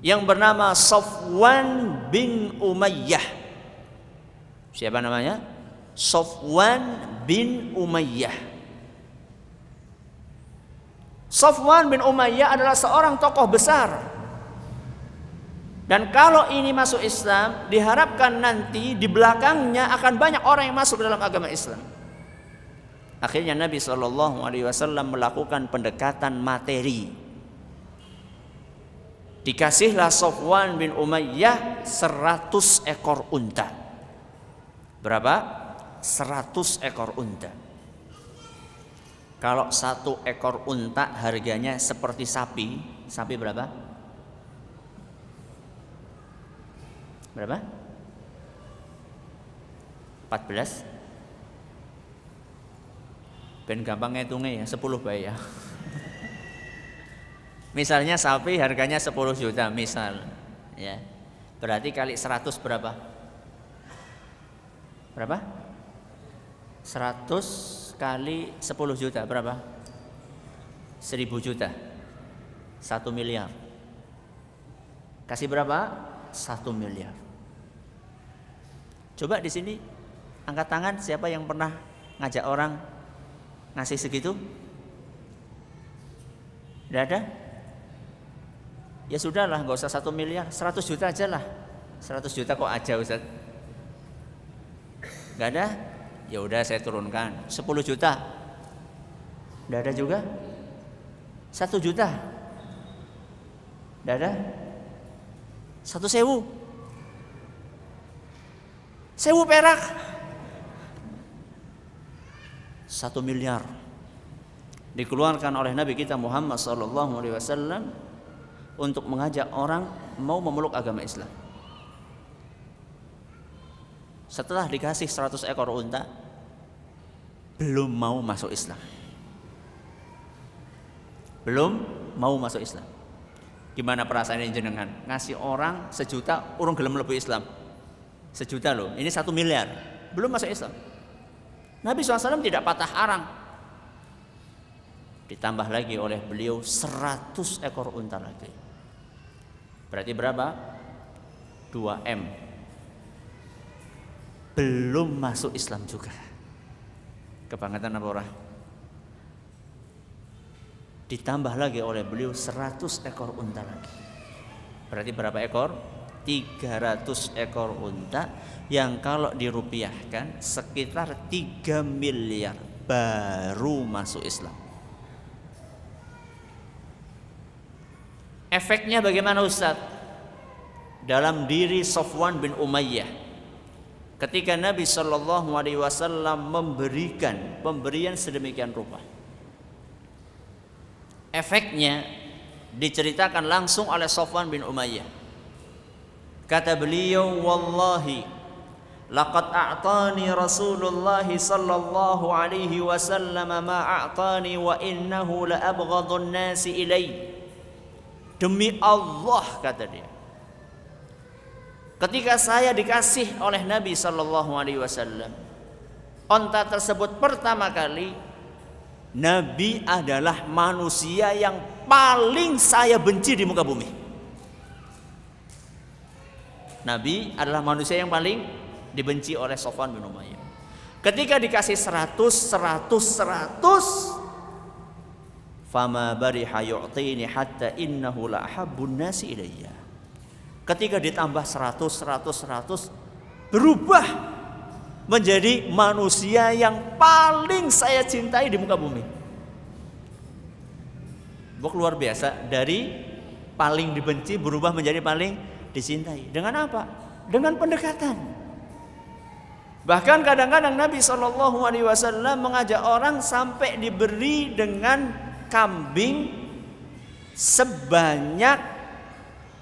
Speaker 1: yang bernama Safwan bin Umayyah. Siapa namanya? Safwan bin Umayyah. Safwan bin Umayyah adalah seorang tokoh besar Dan kalau ini masuk Islam, diharapkan nanti di belakangnya akan banyak orang yang masuk dalam agama Islam. Akhirnya Nabi SAW melakukan pendekatan materi. Dikasihlah Safwan bin Umayyah 100 ekor unta. Berapa? 100 ekor unta. Kalau 1 ekor unta harganya seperti sapi. Sapi berapa? Berapa? 14. Ben gampang ngitungnya ya, 10 bae ya. Misalnya sapi harganya 10 juta misal, ya. Berarti kali 100 berapa? Berapa? 100 kali 10 juta berapa? 1000 juta. 1 miliar. Kasih berapa? 1 miliar. Coba di sini angkat tangan siapa yang pernah ngajak orang ngasih segitu? Tidak ada? Ya sudahlah, nggak usah 1 miliar, 100 juta aja lah. 100 juta kok aja Ustaz? Nggak ada? Ya udah saya turunkan 10 juta. Nggak ada juga? 1 juta? Nggak ada? 1.000? 1.000 perak? 1 miliar dikeluarkan oleh Nabi kita Muhammad SAW untuk mengajak orang mau memeluk agama Islam. Setelah dikasih 100 ekor unta, belum mau masuk Islam. Belum mau masuk Islam. Gimana perasaan jenengan? Ngasih orang 1 juta, urung gelem mlebu Islam. 1 juta loh, ini 1 miliar, belum masuk Islam. Nabi SAW tidak patah arang. Ditambah lagi oleh beliau 100 ekor unta lagi. Berarti berapa? 2M. Belum masuk Islam juga. Kebangetan apa orang? Ditambah lagi oleh beliau 100 ekor unta lagi. Berarti berapa ekor? 300 ekor unta yang kalau dirupiahkan sekitar 3 miliar baru masuk Islam. Efeknya bagaimana Ustaz? Dalam diri Safwan bin Umayyah, ketika Nabi SAW memberikan pemberian sedemikian rupa, efeknya diceritakan langsung oleh Safwan bin Umayyah. Kata beliau, wallahi laqad a'tani Rasulullah sallallahu alaihi wasallam ma a'tani wa innahu la abghadun nasi ilai. Demi Allah, kata dia, ketika saya dikasih oleh Nabi sallallahu alaihi wasallam onta tersebut pertama kali, Nabi adalah manusia yang paling saya benci di muka bumi. Nabi adalah manusia yang paling dibenci oleh Safwan bin Umayyah. Ketika dikasih 100, fama bariha yu'tini hatta innahu la ahabbun nasi ilayya. Ketika ditambah 100 berubah menjadi manusia yang paling saya cintai di muka bumi. Luar biasa, dari paling dibenci berubah menjadi paling dicintai. Dengan apa? Dengan pendekatan. Bahkan kadang-kadang Nabi SAW mengajak orang sampai diberi dengan kambing sebanyak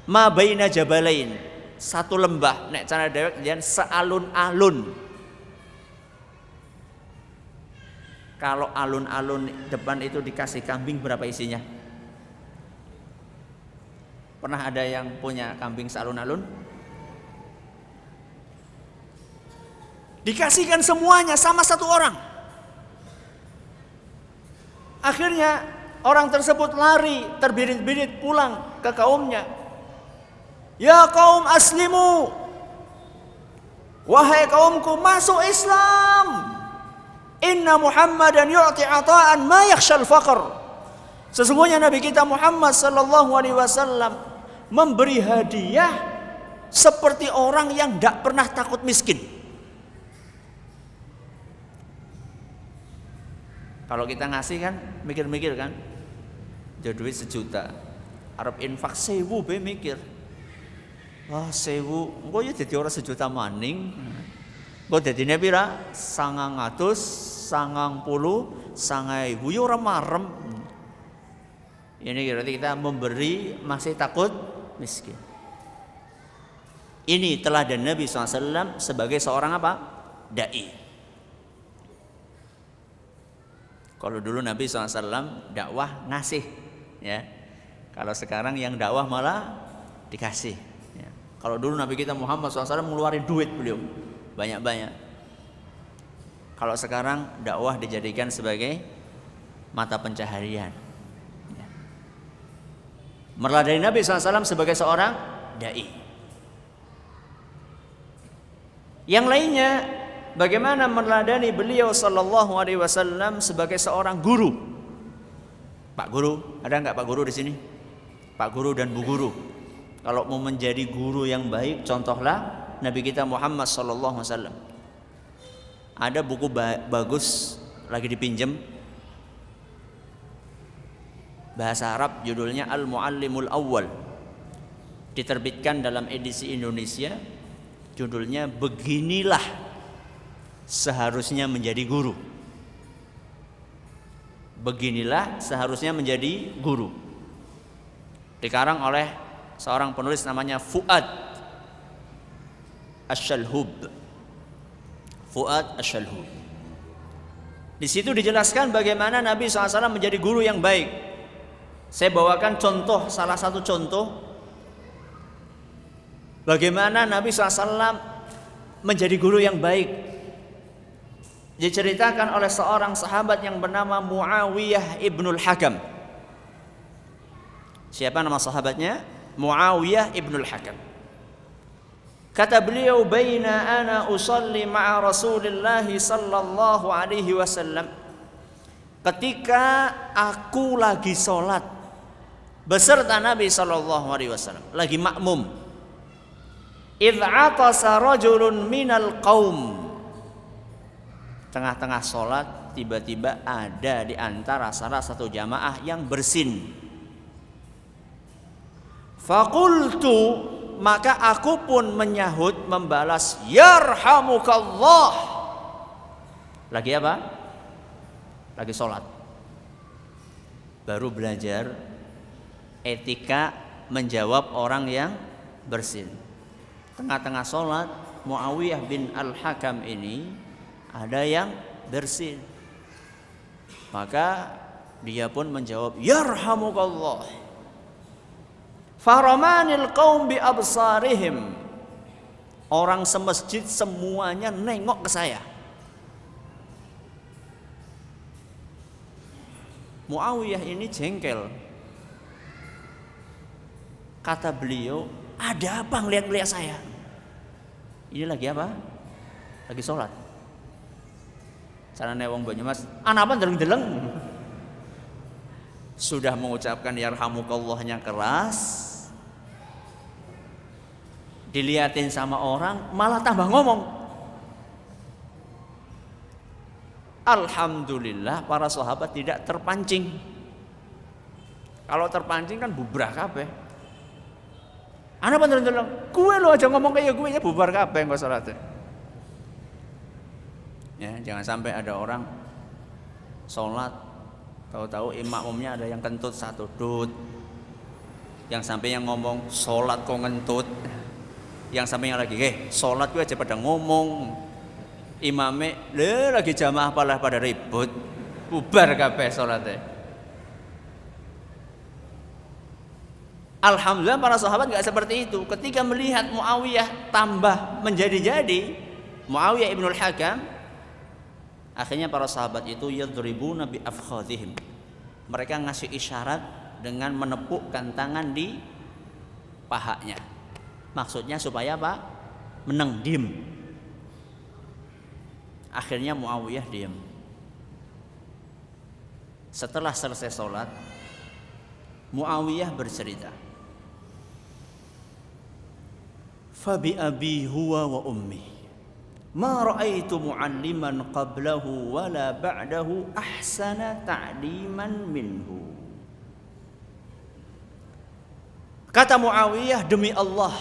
Speaker 1: ma baina jabalain, 1 lembah. Nek cara dewek jan sealun-alun. Kalau alun-alun depan itu dikasih kambing berapa isinya? Pernah ada yang punya kambing sealun-alun? Dikasihkan semuanya sama 1 orang. Akhirnya orang tersebut lari terbirit-birit pulang ke kaumnya. Ya kaum aslimu, wahai kaumku, masuk Islam. Inna Muhammadan yu'ti ata'an ma yakhshal faqr. Sesungguhnya Nabi kita Muhammad sallallahu alaihi wasallam memberi hadiah seperti orang yang tidak pernah takut miskin. Kalau kita ngasih kan mikir-mikir kan, jadi duit 1 juta, arep infak 1000 be mikir. Wah 1000, engko ya dadi ora 1 juta maning. Engko dadine pira? 900, 90, 1000 ya ora marem. Ini berarti kita memberi masih takut miskin. Ini teladan Nabi SAW sebagai seorang apa? Dai. Kalau dulu Nabi SAW dakwah ngasih, ya. Kalau sekarang yang dakwah malah dikasih. Ya. Kalau dulu Nabi kita Muhammad SAW ngeluarin duit beliau banyak-banyak. Kalau sekarang dakwah dijadikan sebagai mata pencaharian. Ya. Meladani Nabi SAW sebagai seorang dai. Yang lainnya, bagaimana meneladani beliau sallallahu alaihi wasallam sebagai seorang guru. Pak Guru, ada enggak Pak Guru di sini? Pak Guru dan Bu Guru. Kalau mau menjadi guru yang baik, contohlah Nabi kita Muhammad sallallahu alaihi wasallam. Ada buku bagus lagi dipinjam, bahasa Arab, judulnya Al-Muallimul Awwal. Diterbitkan dalam edisi Indonesia, judulnya Beginilah Seharusnya Menjadi Guru. Beginilah seharusnya menjadi guru. Dikarang oleh seorang penulis namanya Fuad Asy-Syalhub. Fuad Asy-Syalhub. Di situ dijelaskan bagaimana Nabi SAW menjadi guru yang baik. Saya bawakan contoh, salah satu contoh bagaimana Nabi SAW menjadi guru yang baik. Diceritakan oleh seorang sahabat yang bernama Muawiyah ibnul Hakam. Siapa nama sahabatnya? Muawiyah ibnul Hakam. Kata beliau, "Baina ana usalli ma'a Rasulillah sallallahu alaihi wasallam." Ketika aku lagi sholat beserta Nabi sallallahu alaihi wasallam, lagi makmum. Idz 'atasa rajulun minal qaum. Tengah-tengah sholat tiba-tiba ada di antara salah satu jamaah yang bersin. Faqultu, maka aku pun menyahut, membalas, yarhamukallah. Lagi apa? Lagi sholat. Baru belajar etika menjawab orang yang bersin. Tengah-tengah sholat, Muawiyah bin Al-Hakam ini ada yang bersin, maka dia pun menjawab yarhamukallah. Faramanil qaum bi absarihim. Orang semasjid semuanya nengok ke saya. Muawiyah ini jengkel. Kata beliau, ada apa ngeliat-ngeliat saya? Ini lagi apa? Lagi sholat. Carane wong Banyumas, apa deleng-deleng. Sudah mengucapkan yarhamukallahnya keras, diliatin sama orang malah tambah ngomong. Alhamdulillah para sahabat tidak terpancing. Kalau terpancing kan bubar kabeh. Ana deleng-deleng, gue lo aja ngomong kayak gue ya bubar kabeh engko salate. Ya, jangan sampai ada orang sholat tahu-tahu imamnya ada yang kentut satu dut, yang sampai yang ngomong sholat kok ngentut, yang sampai yang lagi sholat gue aja pada ngomong, imamnya lagi jamaah pada ribut, bubar kabeh sholatnya. Alhamdulillah para sahabat nggak seperti itu. Ketika melihat Muawiyah tambah menjadi-jadi, Muawiyah ibnul Hakam, akhirnya para sahabat itu yadribuna bi afkhadhihim. Mereka ngasih isyarat dengan menepukkan tangan di pahanya. Maksudnya supaya apa? Meneng, diem. Akhirnya Muawiyah diem. Setelah selesai sholat, Muawiyah bercerita, Fabi abi huwa wa ummi ma ra'aitu mu'alliman qablahu wala ba'dahu ahsana ta'liman minhu. Kata Muawiyah, demi Allah,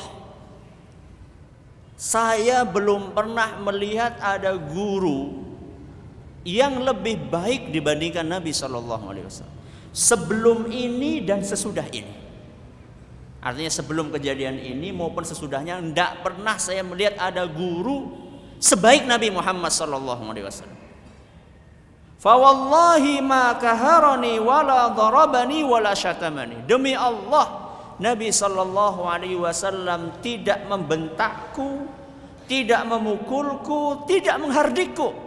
Speaker 1: saya belum pernah melihat ada guru yang lebih baik dibandingkan Nabi SAW sebelum ini dan sesudah ini. Artinya sebelum kejadian ini maupun sesudahnya, tidak pernah saya melihat ada guru sebaik Nabi Muhammad SAW. Fa wallahi ma kaharani wala darabani wala syatamani. Demi Allah, Nabi SAW tidak membentakku, tidak memukulku, tidak menghardikku.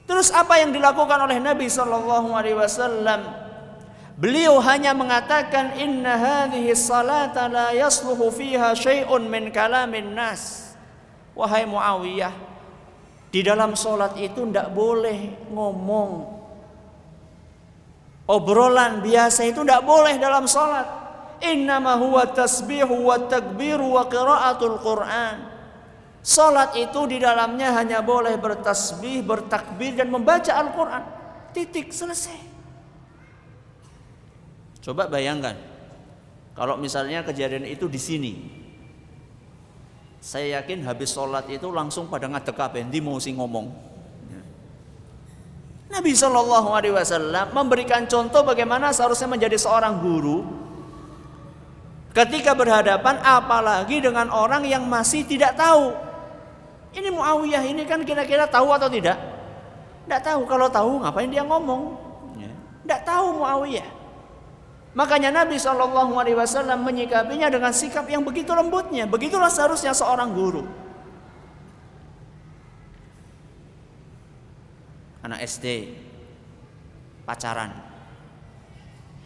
Speaker 1: Terus apa yang dilakukan oleh Nabi SAW? Beliau hanya mengatakan, inna hadhihi salata la yasluhu fiha syai'un min kalamin nas. Wahai Muawiyah, di dalam solat itu tidak boleh ngomong. Obrolan biasa itu tidak boleh dalam solat. Innama huwa tasbihu wa takbiru wa qiraatul Qur'an. Salat itu di dalamnya hanya boleh bertasbih, bertakbir dan membaca Al-Qur'an. Titik, selesai. Coba bayangkan kalau misalnya kejadian itu di sini. Saya yakin habis salat itu langsung pada ngadeg kabeh ndi mau sing ngomong. Nabi SAW memberikan contoh bagaimana seharusnya menjadi seorang guru ketika berhadapan apalagi dengan orang yang masih tidak tahu. Ini Muawiyah ini kan kira-kira tahu atau tidak? Tidak tahu. Kalau tahu ngapain dia ngomong? Tidak tahu Muawiyah. Makanya Nabi SAW menyikapinya dengan sikap yang begitu lembutnya. Begitulah seharusnya seorang guru. Anak SD pacaran,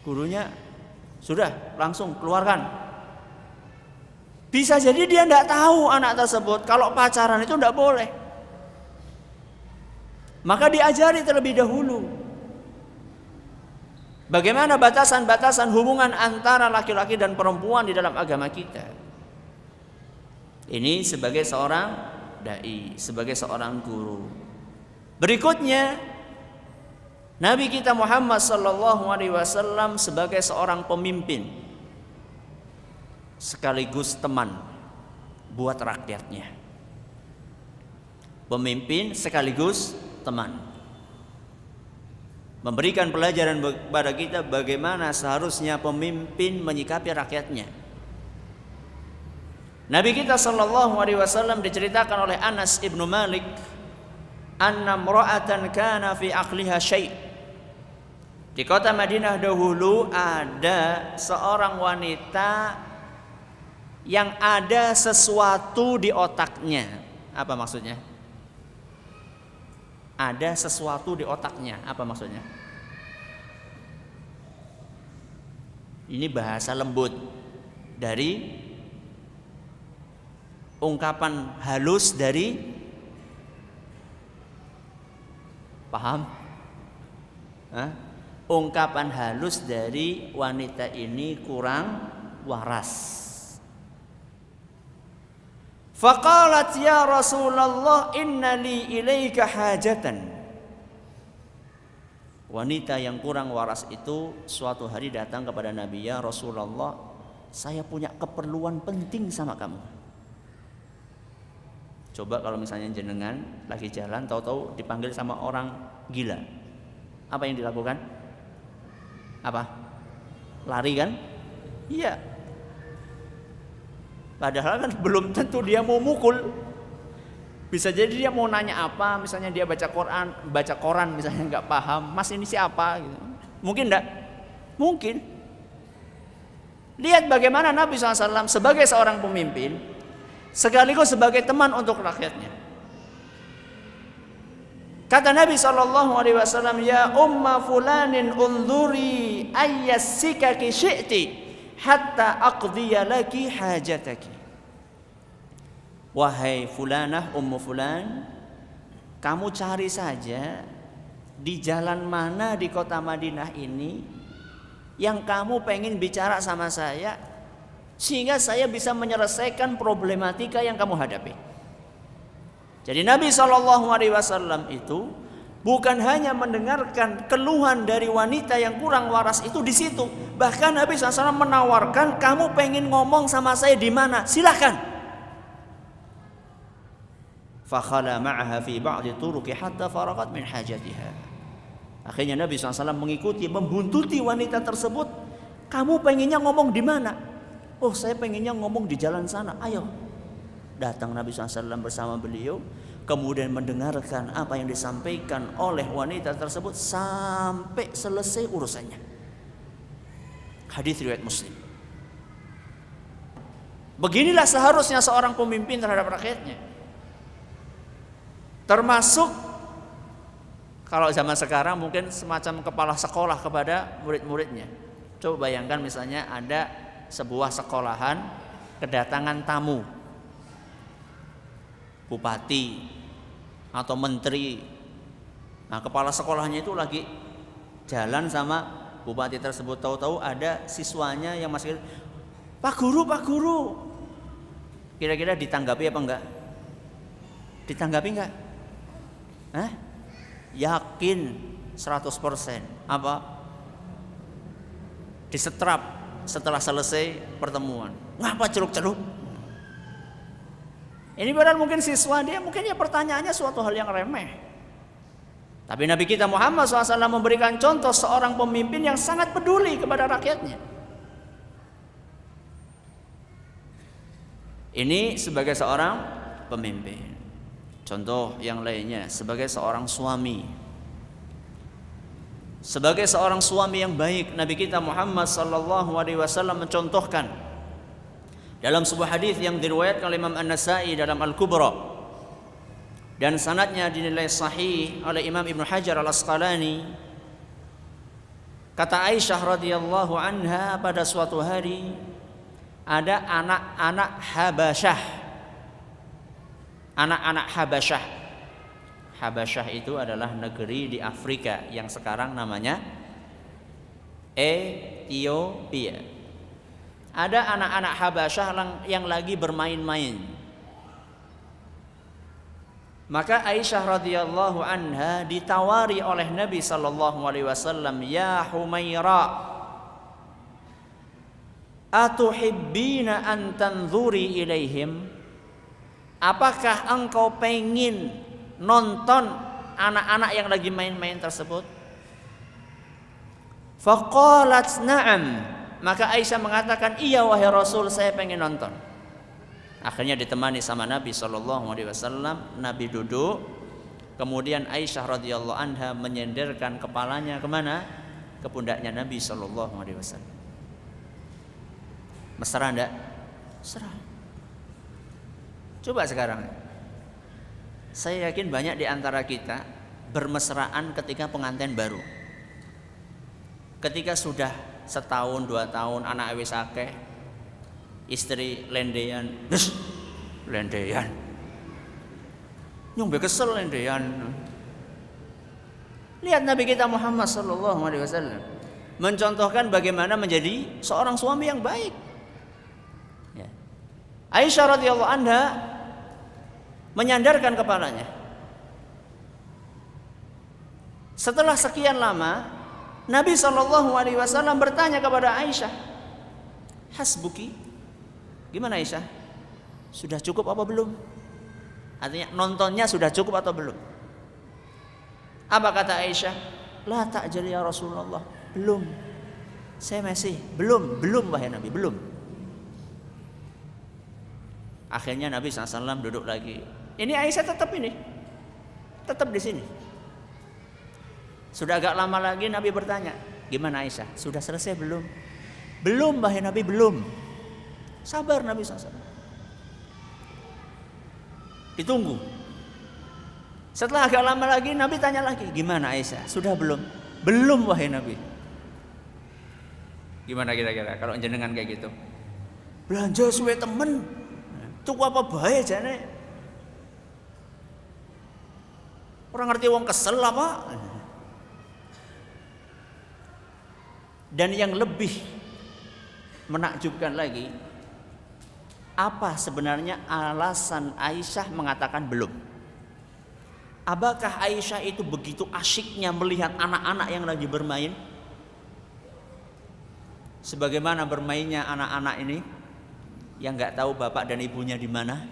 Speaker 1: gurunya sudah langsung keluarkan. Bisa jadi dia tidak tahu anak tersebut kalau pacaran itu tidak boleh. Maka diajari terlebih dahulu bagaimana batasan-batasan hubungan antara laki-laki dan perempuan di dalam agama kita. Ini sebagai seorang dai, sebagai seorang guru. Berikutnya, Nabi kita Muhammad SAW sebagai seorang pemimpin sekaligus teman buat rakyatnya. Pemimpin sekaligus teman. Memberikan pelajaran kepada kita bagaimana seharusnya pemimpin menyikapi rakyatnya. Nabi kita SAW diceritakan oleh Anas ibnu Malik, anna imra'atan kana fi aqliha syai'. Di kota Madinah dahulu ada seorang wanita yang ada sesuatu di otaknya. Apa maksudnya? Ada sesuatu di otaknya. Apa maksudnya? Ini bahasa lembut dari ungkapan halus dari, paham? Ungkapan halus dari wanita ini kurang waras. Faqalat ya Rasulullah inna li ilaika hajatan. Wanita yang kurang waras itu suatu hari datang kepada Nabi, ya Rasulullah, saya punya keperluan penting sama kamu. Coba kalau misalnya jenengan lagi jalan tahu-tahu dipanggil sama orang gila. Apa yang dilakukan? Apa? Lari kan? Iya. Padahal kan belum tentu dia mau mukul. Bisa jadi dia mau nanya apa, misalnya dia baca koran misalnya nggak paham, Mas ini siapa? Gitu. Mungkin enggak? Mungkin. Lihat bagaimana Nabi SAW sebagai seorang pemimpin, sekaligus sebagai teman untuk rakyatnya. Kata Nabi SAW, ya umma fulanin unzuri ayyassikaki syi'ti hatta aqdiya laki hajataki. Wahai fulanah, ummu fulan, kamu cari saja di jalan mana di kota Madinah ini yang kamu pengen bicara sama saya, sehingga saya bisa menyelesaikan problematika yang kamu hadapi. Jadi Nabi SAW itu bukan hanya mendengarkan keluhan dari wanita yang kurang waras itu di situ. Bahkan Nabi SAW menawarkan, kamu pengen ngomong sama saya di mana? Silahkan. Fakhala ma'aha fi ba'di turuqi hatta faragat min hajatiha. Akhirnya Nabi SAW mengikuti, membuntuti wanita tersebut. Kamu pengennya ngomong di mana? Oh, saya pengennya ngomong di jalan sana. Ayo. Datang Nabi SAW bersama beliau, kemudian mendengarkan apa yang disampaikan oleh wanita tersebut sampai selesai urusannya. Hadis riwayat Muslim. Beginilah seharusnya seorang pemimpin terhadap rakyatnya. Termasuk kalau zaman sekarang mungkin semacam kepala sekolah kepada murid-muridnya. Coba bayangkan misalnya ada sebuah sekolahan kedatangan tamu, bupati atau menteri. Nah, kepala sekolahnya itu lagi jalan sama bupati tersebut, tahu-tahu ada siswanya yang masih, Pak Guru, Pak Guru. Kira-kira ditanggapi apa enggak? Ditanggapi enggak? Hah? Yakin 100%. Apa? Disetrap setelah selesai pertemuan. Ngapa ceruk-ceruk? Ini padahal mungkin siswa dia, mungkin ya pertanyaannya suatu hal yang remeh. Tapi Nabi kita Muhammad SAW memberikan contoh seorang pemimpin yang sangat peduli kepada rakyatnya. Ini sebagai seorang pemimpin. Contoh yang lainnya sebagai seorang suami. Sebagai seorang suami yang baik, Nabi kita Muhammad SAW mencontohkan dalam sebuah hadis yang diriwayatkan oleh Imam An-Nasa'i dalam Al-Kubra dan sanadnya dinilai sahih oleh Imam Ibnu Hajar Al-Asqalani. Kata Aisyah radhiyallahu anha, pada suatu hari ada anak-anak Habasyah. Anak-anak Habasyah. Habasyah itu adalah negeri di Afrika yang sekarang namanya Ethiopia. Ada anak-anak Habasyah yang lagi bermain-main. Maka Aisyah radhiyallahu anha ditawari oleh Nabi sallallahu alaihi wasallam, "Ya Humaira, atuhibbina an tanzuri ilaihim?" Apakah engkau pengen nonton anak-anak yang lagi main-main tersebut? Faqalat na'am. Maka Aisyah mengatakan, iya wahai Rasul, saya pengen nonton. Akhirnya ditemani sama Nabi SAW. Nabi duduk. Kemudian Aisyah radhiyallahu anha menyenderkan kepalanya kemana? Ke pundaknya Nabi SAW. Mesra enggak? Mesra. Coba sekarang, saya yakin banyak di antara kita bermesraan ketika pengantin baru. Ketika sudah setahun, 2 tahun, anak wis akeh, istri lendean, lendean, nyumbe kesel lendean. Lihat Nabi kita Muhammad SAW mencontohkan bagaimana menjadi seorang suami yang baik. Ya. Aisyah radhiyallahu anha menyandarkan kepalanya. Setelah sekian lama, Nabi SAW bertanya kepada Aisyah, hasbuki, gimana Aisyah? Sudah cukup apa belum? Artinya nontonnya sudah cukup atau belum? Apa kata Aisyah? La ta'jal ya Rasulullah, belum. Saya masih belum wahai Nabi, belum. Akhirnya Nabi SAW duduk lagi. Ini Aisyah tetap di sini. Sudah agak lama lagi Nabi bertanya, gimana Aisyah? Sudah selesai belum? Belum wahai Nabi, belum. Sabar Nabi SAW. Ditunggu. Setelah agak lama lagi Nabi tanya lagi, gimana Aisyah? Sudah belum? Belum wahai Nabi. Gimana kira-kira kalau jenengan kayak gitu? Belanja suwe temen. Tuku apa bae jane? Orang ngerti wong kesel apa? Dan yang lebih menakjubkan lagi, Apa sebenarnya alasan Aisyah mengatakan belum? Apakah Aisyah itu begitu asyiknya melihat anak-anak yang lagi bermain? Sebagaimana bermainnya anak-anak ini yang nggak tahu bapak dan ibunya di mana.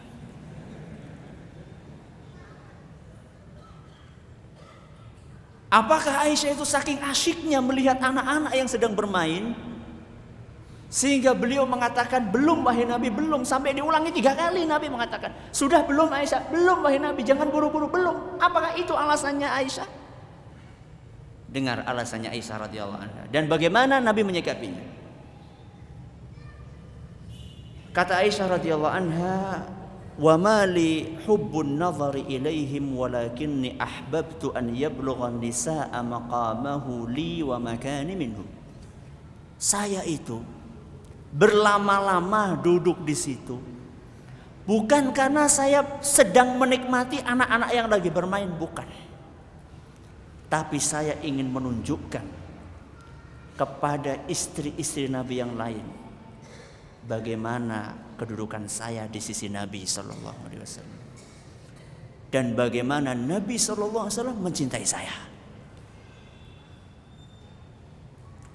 Speaker 1: Apakah Aisyah itu saking asyiknya melihat anak-anak yang sedang bermain sehingga beliau mengatakan belum wahai Nabi, belum, sampai diulangi 3 kali Nabi mengatakan sudah belum Aisyah, belum wahai Nabi, jangan buru-buru, belum. Apakah itu alasannya Aisyah? Dengar alasannya Aisyah radhiyallahu anha dan bagaimana Nabi menyikapinya. Kata Aisyah radhiyallahu anha, wa mali hubbun nadhari ilaihim walakinni ahbabtu an yablugha nisaa maqamahu li wa makani minhum. Saya itu berlama-lama duduk di situ bukan karena saya sedang menikmati anak-anak yang lagi bermain, bukan. Tapi saya ingin menunjukkan kepada istri-istri Nabi yang lain bagaimana kedudukan saya di sisi Nabi sallallahu alaihi wasallam dan bagaimana Nabi sallallahu alaihi wasallam mencintai saya.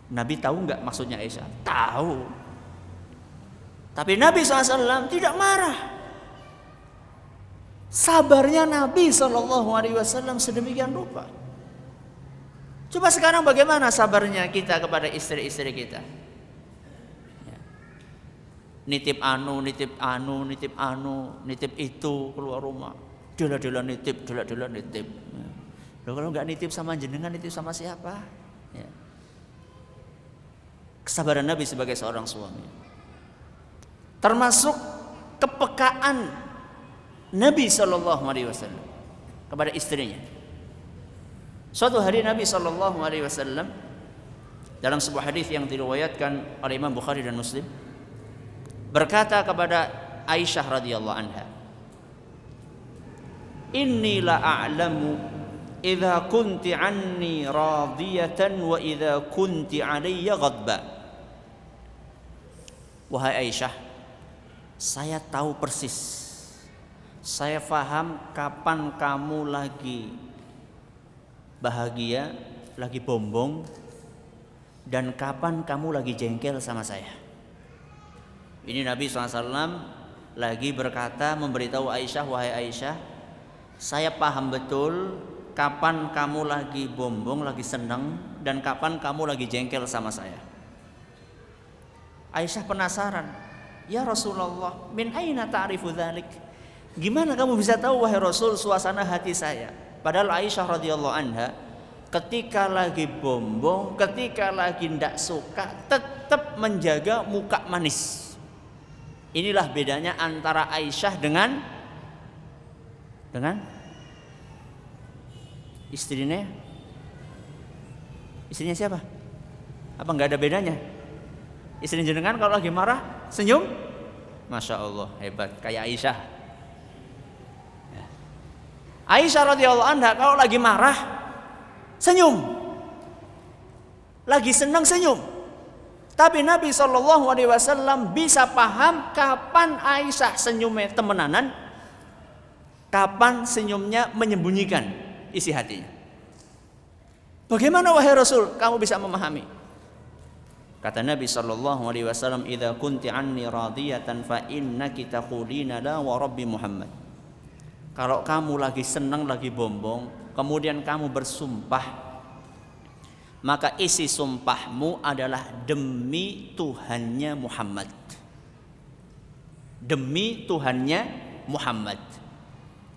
Speaker 1: Nabi tahu enggak maksudnya Aisyah? Tahu. Tapi Nabi SAW tidak marah. Sabarnya Nabi SAW sedemikian rupa. Coba sekarang bagaimana sabarnya kita kepada istri-istri kita? Nitip nitip itu keluar rumah. Dela-dela nitip. Loh, kalau nggak nitip sama jenengan, nitip sama siapa? Ya. Kesabaran Nabi sebagai seorang suami. Termasuk kepekaan Nabi SAW kepada istrinya. Suatu hari Nabi SAW dalam sebuah hadis yang diriwayatkan oleh Imam Bukhari dan Muslim berkata kepada Aisyah radhiyallahu anha, inni la a'lamu idza kunti anni radiyatan wa idza kunti alayya ghadba. Wahai Aisyah, saya tahu persis, saya paham kapan kamu lagi bahagia, lagi bombong, dan kapan kamu lagi jengkel sama saya. Ini Nabi SAW lagi berkata, memberitahu Aisyah, wahai Aisyah, saya paham betul kapan kamu lagi bombong, lagi senang, dan kapan kamu lagi jengkel sama saya. Aisyah penasaran, ya Rasulullah, min aina ta'rifu dzalik? Gimana kamu bisa tahu wahai Rasul suasana hati saya? Padahal Aisyah radhiyallahu anha ketika lagi bombong, ketika lagi ndak suka, tetap menjaga muka manis. Inilah bedanya antara Aisyah dengan istrinya. Istrinya siapa? Apa nggak ada bedanya? Istri jenengan kalau lagi marah senyum, masya Allah hebat kayak Aisyah. Aisyah radhiyallahu anha kalau lagi marah senyum, lagi senang senyum. Tapi Nabi SAW bisa paham kapan Aisyah senyumnya temenanan, kapan senyumnya menyembunyikan isi hatinya. Bagaimana wahai Rasul kamu bisa memahami? Kata Nabi SAW, idza kunti anni radiyatan fa innaki taqulina la wa rabbi Muhammad. Kalau kamu lagi senang, lagi bombong, kemudian kamu bersumpah, maka isi sumpahmu adalah demi Tuhannya Muhammad. Demi Tuhannya Muhammad.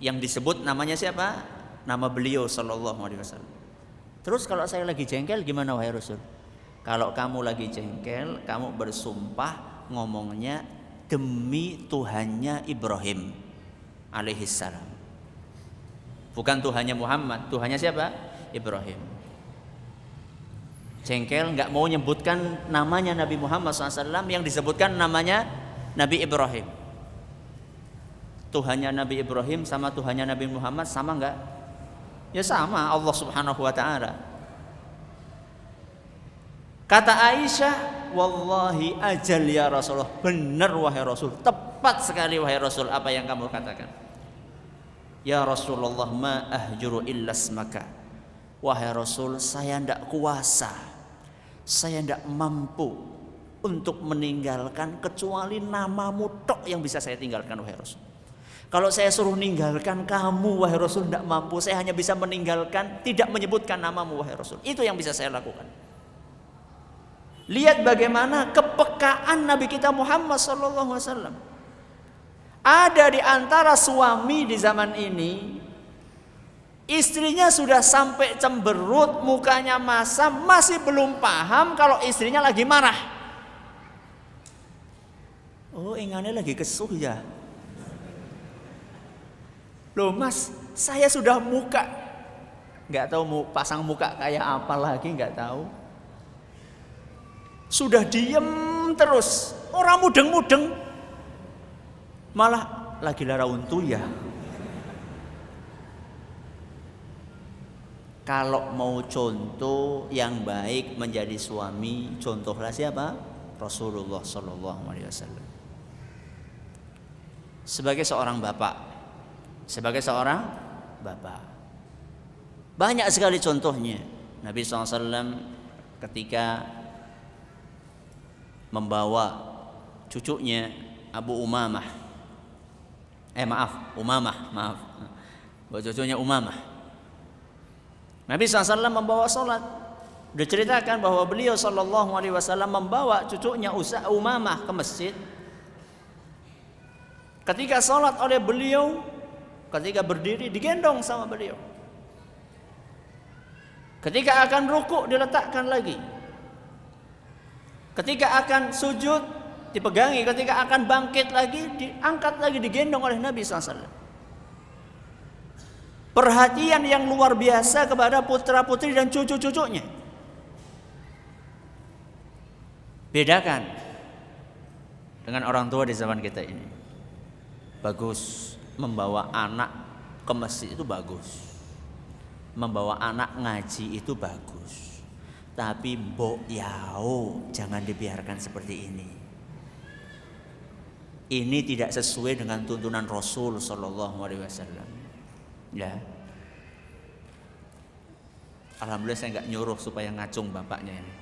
Speaker 1: Yang disebut namanya siapa? Nama beliau sallallahu alaihi wasallam. Terus kalau saya lagi jengkel gimana wahai Rasul? Kalau kamu lagi jengkel, kamu bersumpah ngomongnya demi Tuhannya Ibrahim alaihissalam. Bukan Tuhannya Muhammad, Tuhannya siapa? Ibrahim. Jengkel nggak mau menyebutkan namanya Nabi Muhammad SAW, yang disebutkan namanya Nabi Ibrahim. Tuhannya Nabi Ibrahim sama Tuhannya Nabi Muhammad sama nggak? Ya sama, Allah Subhanahu Wa Taala. Kata Aisyah, wallahi ajal ya Rasulullah, benar wahai Rasul, tepat Tepat sekali wahai Rasul apa yang kamu katakan. Ya Rasulullah ma ahjuru illa ismaka. Wahai Rasul, saya tidak kuasa, saya tidak mampu untuk meninggalkan kecuali namamu tok yang bisa saya tinggalkan wahai Rasul. Kalau saya suruh meninggalkan kamu wahai Rasul tidak mampu, saya hanya bisa meninggalkan tidak menyebutkan namamu wahai Rasul. Itu yang bisa saya lakukan. Lihat bagaimana kepekaan Nabi kita Muhammad SAW. Ada di antara suami di zaman ini, istrinya sudah sampai cemberut, mukanya masam, masih belum paham kalau istrinya lagi marah. Oh, ingannya lagi kesuh ya. Loh mas, saya sudah muka, nggak tahu mau pasang muka kayak apa lagi, nggak tahu. Sudah diem terus, orang mudeng-mudeng, malah lagi lara untu ya. Kalau mau contoh yang baik menjadi suami, contohlah siapa? Rasulullah SAW. Sebagai seorang bapak, banyak sekali contohnya. Nabi SAW ketika membawa cucunya Umamah, cucunya Umamah. Nabi SAW membawa sholat. Diceritakan bahwa beliau SAW membawa cucunya Umamah ke masjid. Ketika sholat oleh beliau, ketika berdiri digendong sama beliau. Ketika akan rukuk diletakkan lagi. Ketika akan sujud dipegangi, ketika akan bangkit lagi diangkat lagi, digendong oleh Nabi SAW. Perhatian yang luar biasa kepada putra-putri dan cucu-cucunya. Bedakan dengan orang tua di zaman kita ini. Bagus membawa anak ke masjid itu bagus. Membawa anak ngaji itu bagus. Tapi mbok yao jangan dibiarkan seperti ini. Ini tidak sesuai dengan tuntunan Rasul Sallallahu Alaihi Wasallam. Ya. Alhamdulillah saya nggak nyuruh supaya ngacung bapaknya ini.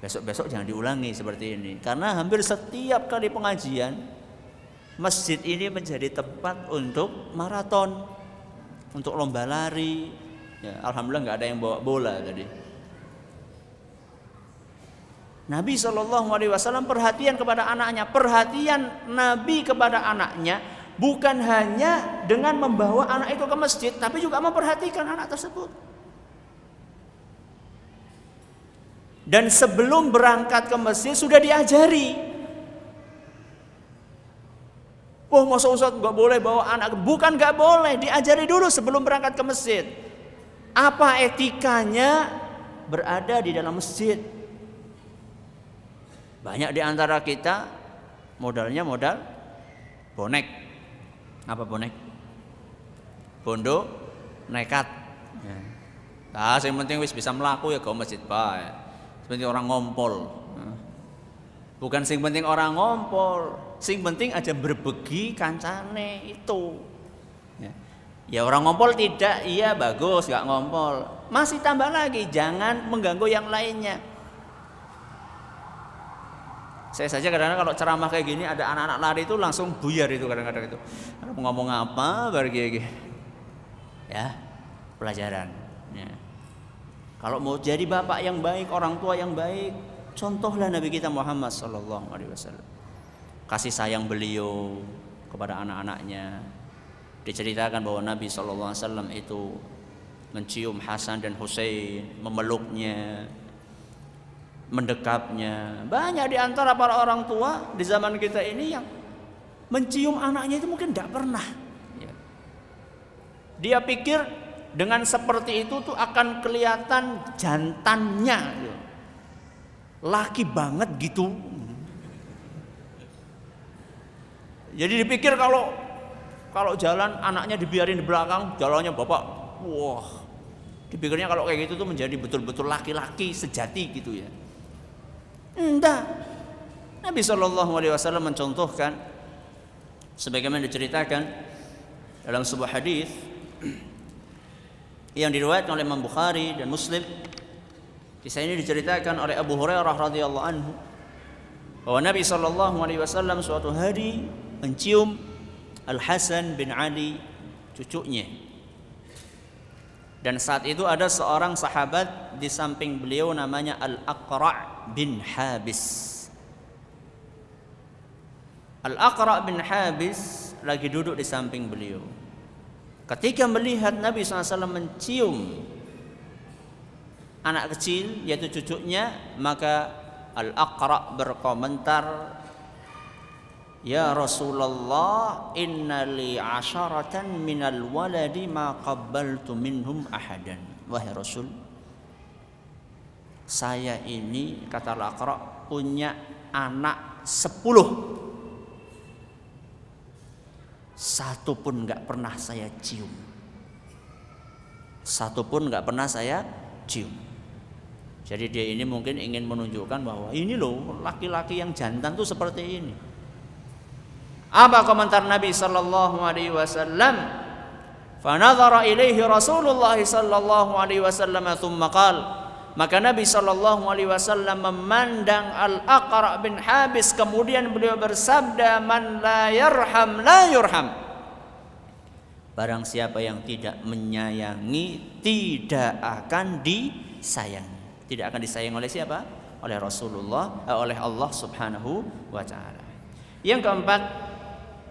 Speaker 1: Besok-besok jangan diulangi seperti ini. Karena hampir setiap kali pengajian, masjid ini menjadi tempat untuk maraton, untuk lomba lari. Ya, alhamdulillah nggak ada yang bawa bola tadi. Nabi SAW perhatian kepada anaknya. Perhatian Nabi kepada anaknya bukan hanya dengan membawa anak itu ke masjid, tapi juga memperhatikan anak tersebut. Dan sebelum berangkat ke masjid sudah diajari. Oh, masa Ustaz nggak boleh bawa anak? Bukan nggak boleh, diajari dulu sebelum berangkat ke masjid. Apa etikanya berada di dalam masjid? Banyak di antara kita modalnya modal bonek. Apa bonek? Bondo nekat. Nah, yang penting wis bisa melaku ya ke masjid bae. Penting orang ngompol. Bukan sing penting orang ngompol, sing penting aja berbegi kancane itu. Ya orang ngompol tidak, iya bagus, gak ngompol. Masih tambah lagi, jangan mengganggu yang lainnya. Saya saja kadang-kadang kalau ceramah kayak gini ada anak-anak lari itu langsung buyar itu kadang-kadang itu. Mau ngomong apa bagi ya pelajaran. Ya. Kalau mau jadi bapak yang baik, orang tua yang baik, contohlah Nabi kita Muhammad SAW. Kasih sayang beliau kepada anak-anaknya. Diceritakan bahwa Nabi SAW itu mencium Hasan dan Husain, memeluknya, mendekapnya. Banyak di antara para orang tua di zaman kita ini yang mencium anaknya itu mungkin tidak pernah. Dia pikir dengan seperti itu tuh akan kelihatan jantannya, laki banget gitu. Jadi dipikir kalau jalan anaknya dibiarin di belakang, jalannya bapak, wah, dipikirnya kalau kayak gitu tuh menjadi betul-betul laki-laki sejati gitu ya. Enggak. Nabi SAW mencontohkan sebagaimana diceritakan dalam sebuah hadis yang diriwayatkan oleh Imam Bukhari dan Muslim. Kisah ini diceritakan oleh Abu Hurairah radhiyallahu anhu bahwa Nabi SAW suatu hari mencium Al-Hasan bin Ali, cucunya. Dan saat itu ada seorang sahabat di samping beliau namanya Al-Aqra' bin Habis. Al-Aqra' bin Habis lagi duduk di samping beliau. Ketika melihat Nabi SAW mencium anak kecil, yaitu cucunya, maka Al-Aqra' berkomentar, "Ya Rasulullah, inna li 'asharatan minal waladi ma qabbaltu minhum ahadan." Wahai Rasul, saya ini, kata Al-Aqra', punya anak 10. Satu pun gak pernah saya cium. Satu pun gak pernah saya cium. Jadi dia ini mungkin ingin menunjukkan bahwa ini loh, laki-laki yang jantan tuh seperti ini. Apa komentar Nabi sallallahu alaihi wasallam? Fa nadhara ilaihi Rasulullah sallallahu alaihi wasallam thumma qala, maka Nabi sallallahu alaihi wasallam memandang Al-Aqra' bin Habis, kemudian beliau bersabda, "Man la yarham la yurham." Barang siapa yang tidak menyayangi tidak akan disayangi. Tidak akan disayang oleh siapa? Oleh Rasulullah, oleh Allah Subhanahu wa taala. Yang keempat,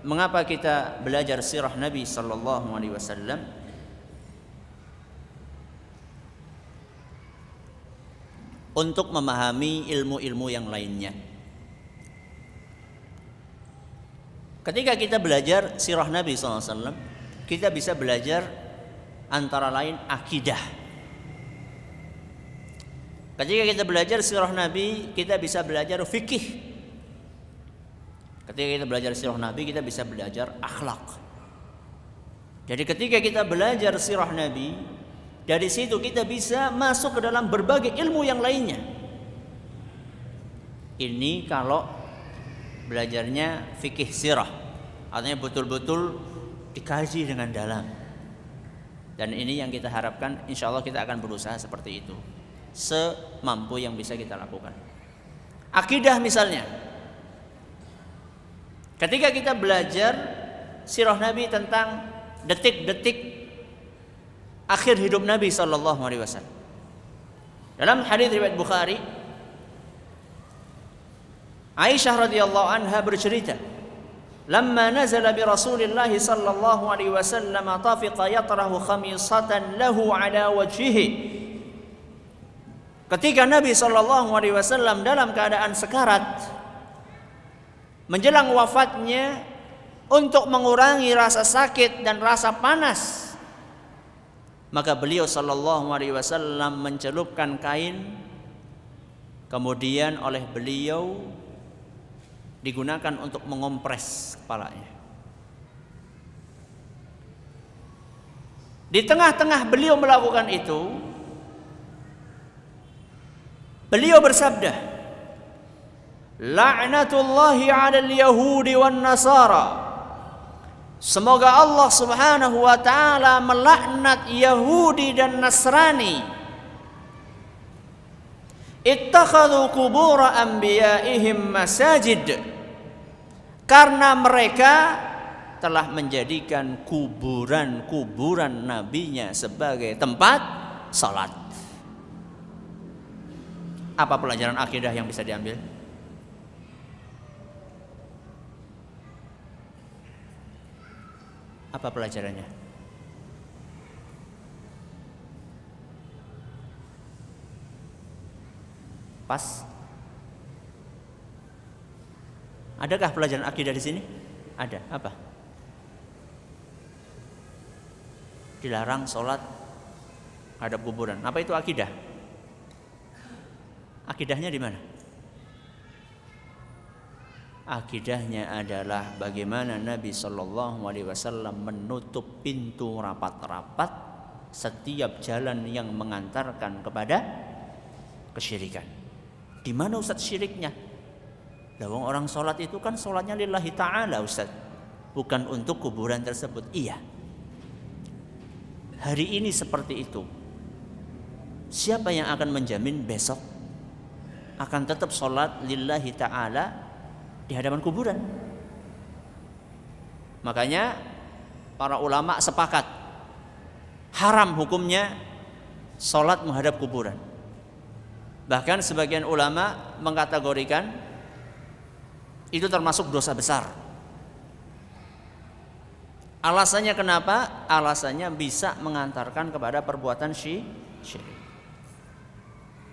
Speaker 1: mengapa kita belajar sirah Nabi sallallahu alaihi wasallam? Untuk memahami ilmu-ilmu yang lainnya. Ketika kita belajar sirah Nabi sallallahu alaihi wasallam, kita bisa belajar antara lain akidah. Ketika kita belajar sirah Nabi, kita bisa belajar fikih. Ketika kita belajar sirah Nabi, kita bisa belajar akhlak. Jadi ketika kita belajar sirah Nabi, dari situ kita bisa masuk ke dalam berbagai ilmu yang lainnya. Ini kalau belajarnya fikih sirah, artinya betul-betul dikaji dengan dalam. Dan ini yang kita harapkan, insya Allah kita akan berusaha seperti itu, semampu yang bisa kita lakukan. Akidah misalnya, ketika kita belajar sirah Nabi tentang detik-detik akhir hidup Nabi sallallahu alaihi wasallam, dalam hadis riwayat Bukhari, Aisyah radhiyallahu anha bercerita, "Lamma nazala bi Rasulillah sallallahu alaihi wasallam tafiqa yatrahu khamisatan lahu ala wajhihi." Ketika Nabi sallallahu alaihi wasallam dalam keadaan sekarat menjelang wafatnya, untuk mengurangi rasa sakit dan rasa panas, maka beliau sallallahu alaihi wasallam mencelupkan kain, kemudian oleh beliau digunakan untuk mengompres kepalanya. Di tengah-tengah beliau melakukan itu, beliau bersabda, "La'natullahi 'alal yahudi wan nasara." Semoga Allah Subhanahu wa taala melaknat Yahudi dan Nasrani. Ittakhadhu qubur anbiya'ihim masajid. Karena mereka telah menjadikan kuburan-kuburan nabinya sebagai tempat salat. Apa pelajaran akidah yang bisa diambil? Apa pelajarannya? Pas? Adakah pelajaran akidah di sini? Ada. Apa? Dilarang sholat hadap kuburan. Apa itu akidah? Akidahnya di mana? Akidahnya adalah bagaimana Nabi Shallallahu Alaihi Wasallam menutup pintu rapat-rapat setiap jalan yang mengantarkan kepada kesyirikan. Di mana Ustaz syiriknya? Lawang orang sholat itu kan sholatnya lillahi ta'ala Ustaz, bukan untuk kuburan tersebut. Iya, hari ini seperti itu. Siapa yang akan menjamin besok akan tetap sholat lillahi ta'ala di hadapan kuburan? Makanya para ulama sepakat haram hukumnya sholat menghadap kuburan. Bahkan sebagian ulama mengkategorikan itu termasuk dosa besar. Alasannya kenapa? Alasannya bisa mengantarkan kepada perbuatan syirik.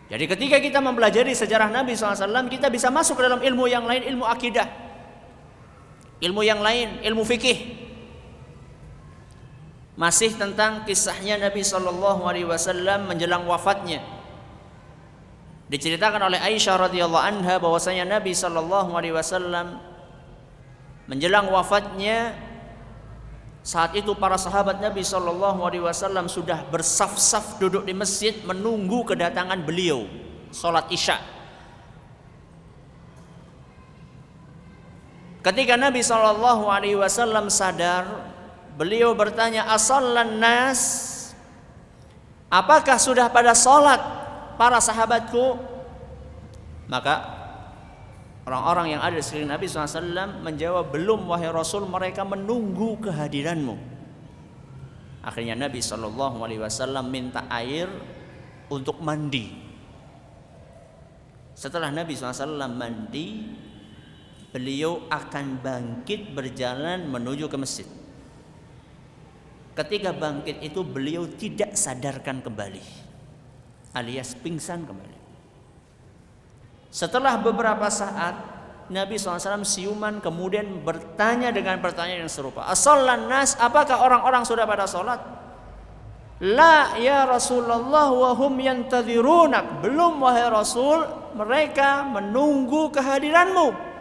Speaker 1: Jadi ketika kita mempelajari sejarah Nabi SAW, kita bisa masuk ke dalam ilmu yang lain, ilmu akidah, ilmu yang lain, ilmu fikih. Masih tentang kisahnya Nabi SAW menjelang wafatnya. Diceritakan oleh Aisyah radhiyallahu anha bahwasanya Nabi SAW menjelang wafatnya, saat itu para sahabat Nabi SAW sudah bersaf-saf duduk di masjid menunggu kedatangan beliau sholat isya. Ketika Nabi SAW sadar, beliau bertanya, asallan nas, apakah sudah pada sholat para sahabatku? Maka orang-orang yang ada di sekeliling Nabi SAW menjawab, belum wahai Rasul, mereka menunggu kehadiranmu. Akhirnya Nabi SAW minta air untuk mandi. Setelah Nabi SAW mandi, beliau akan bangkit berjalan menuju ke masjid. Ketika bangkit itu beliau tidak sadarkan kembali, alias pingsan kembali. Setelah beberapa saat Nabi SAW siuman, kemudian bertanya dengan pertanyaan yang serupa, asallan nas, apakah orang-orang sudah pada sholat? La ya Rasulullah wa hum yantadhirunak, belum wahai Rasul, mereka menunggu kehadiranmu.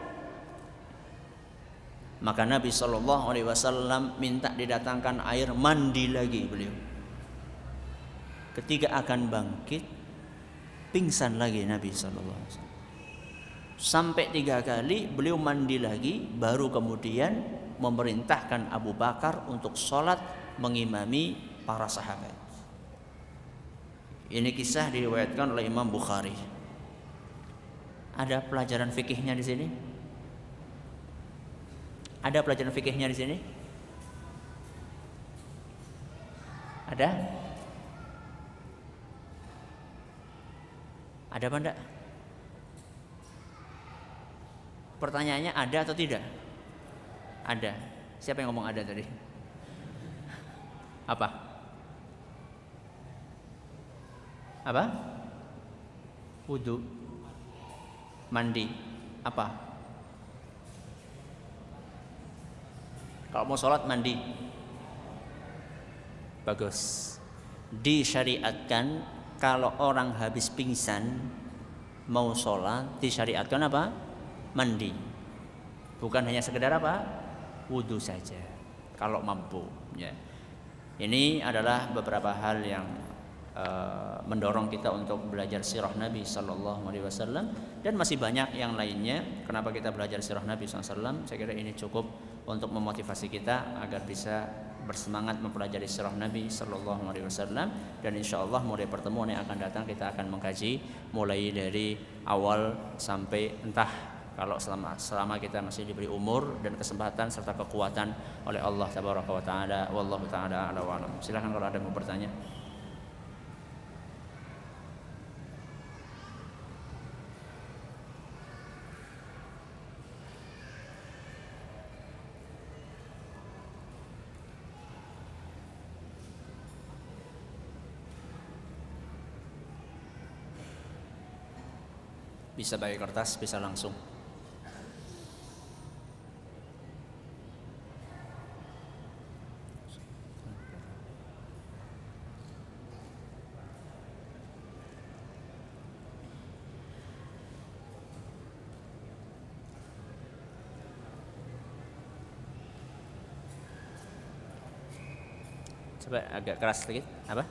Speaker 1: Maka Nabi SAW minta didatangkan air mandi lagi beliau. Ketika akan bangkit, pingsan lagi Nabi SAW. Sampai 3 kali beliau mandi lagi, baru kemudian memerintahkan Abu Bakar untuk sholat mengimami para sahabat. Ini kisah diriwayatkan oleh Imam Bukhari. Ada pelajaran fikihnya di sini? Ada pelajaran fikihnya di sini? Ada? Ada apa enggak? Pertanyaannya ada atau tidak? Ada. Siapa yang ngomong ada tadi? Apa? Apa? Wudu. Mandi. Apa? Kalau mau sholat mandi. Bagus. Disyariatkan kalau orang habis pingsan mau sholat, disyariatkan apa? Mandi. Bukan hanya sekedar apa? Wudu saja kalau mampu ya. Ini adalah beberapa hal yang mendorong kita untuk belajar sirah Nabi SAW, dan masih banyak yang lainnya. Kenapa kita belajar sirah Nabi SAW? Saya kira ini cukup untuk memotivasi kita agar bisa bersemangat mempelajari sirah Nabi SAW. Dan insya Allah mulai pertemuan yang akan datang kita akan mengkaji mulai dari awal sampai entah, kalau selama kita masih diberi umur dan kesempatan serta kekuatan oleh Allah Tabaraka wa Ta'ala. Wallahu ta'ala a'la wa a'lam. Silakan kalau ada yang mau bertanya. Bisa pakai kertas, bisa langsung. Coba agak keras sedikit. Apa?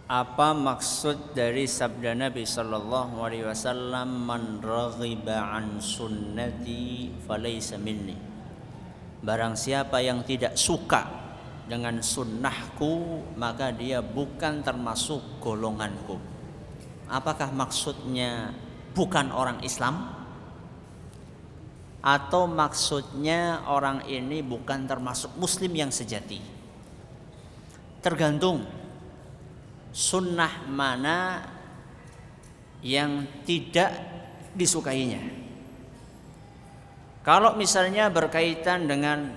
Speaker 1: Apa maksud dari sabda Nabi sallallahu alaihi wasallam, man raghiba an sunnati falaysa minni? Barang siapa yang tidak suka dengan sunnahku, maka dia bukan termasuk golonganku. Apakah maksudnya bukan orang Islam? Atau maksudnya orang ini bukan termasuk muslim yang sejati? Tergantung sunnah mana yang tidak disukainya. Kalau misalnya berkaitan dengan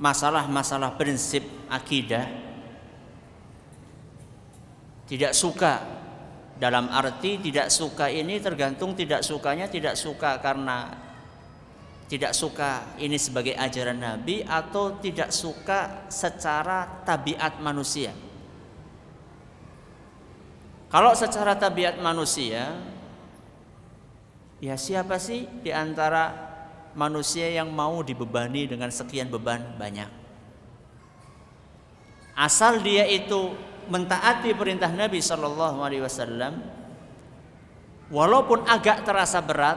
Speaker 1: masalah-masalah prinsip akidah, tidak suka dalam arti tidak suka ini tergantung tidak sukanya, tidak suka karena tidak suka ini sebagai ajaran Nabi atau tidak suka secara tabiat manusia. Kalau secara tabiat manusia, ya siapa sih di antara manusia yang mau dibebani dengan sekian beban banyak? Asal dia itu mentaati perintah Nabi sallallahu alaihi wasallam, walaupun agak terasa berat,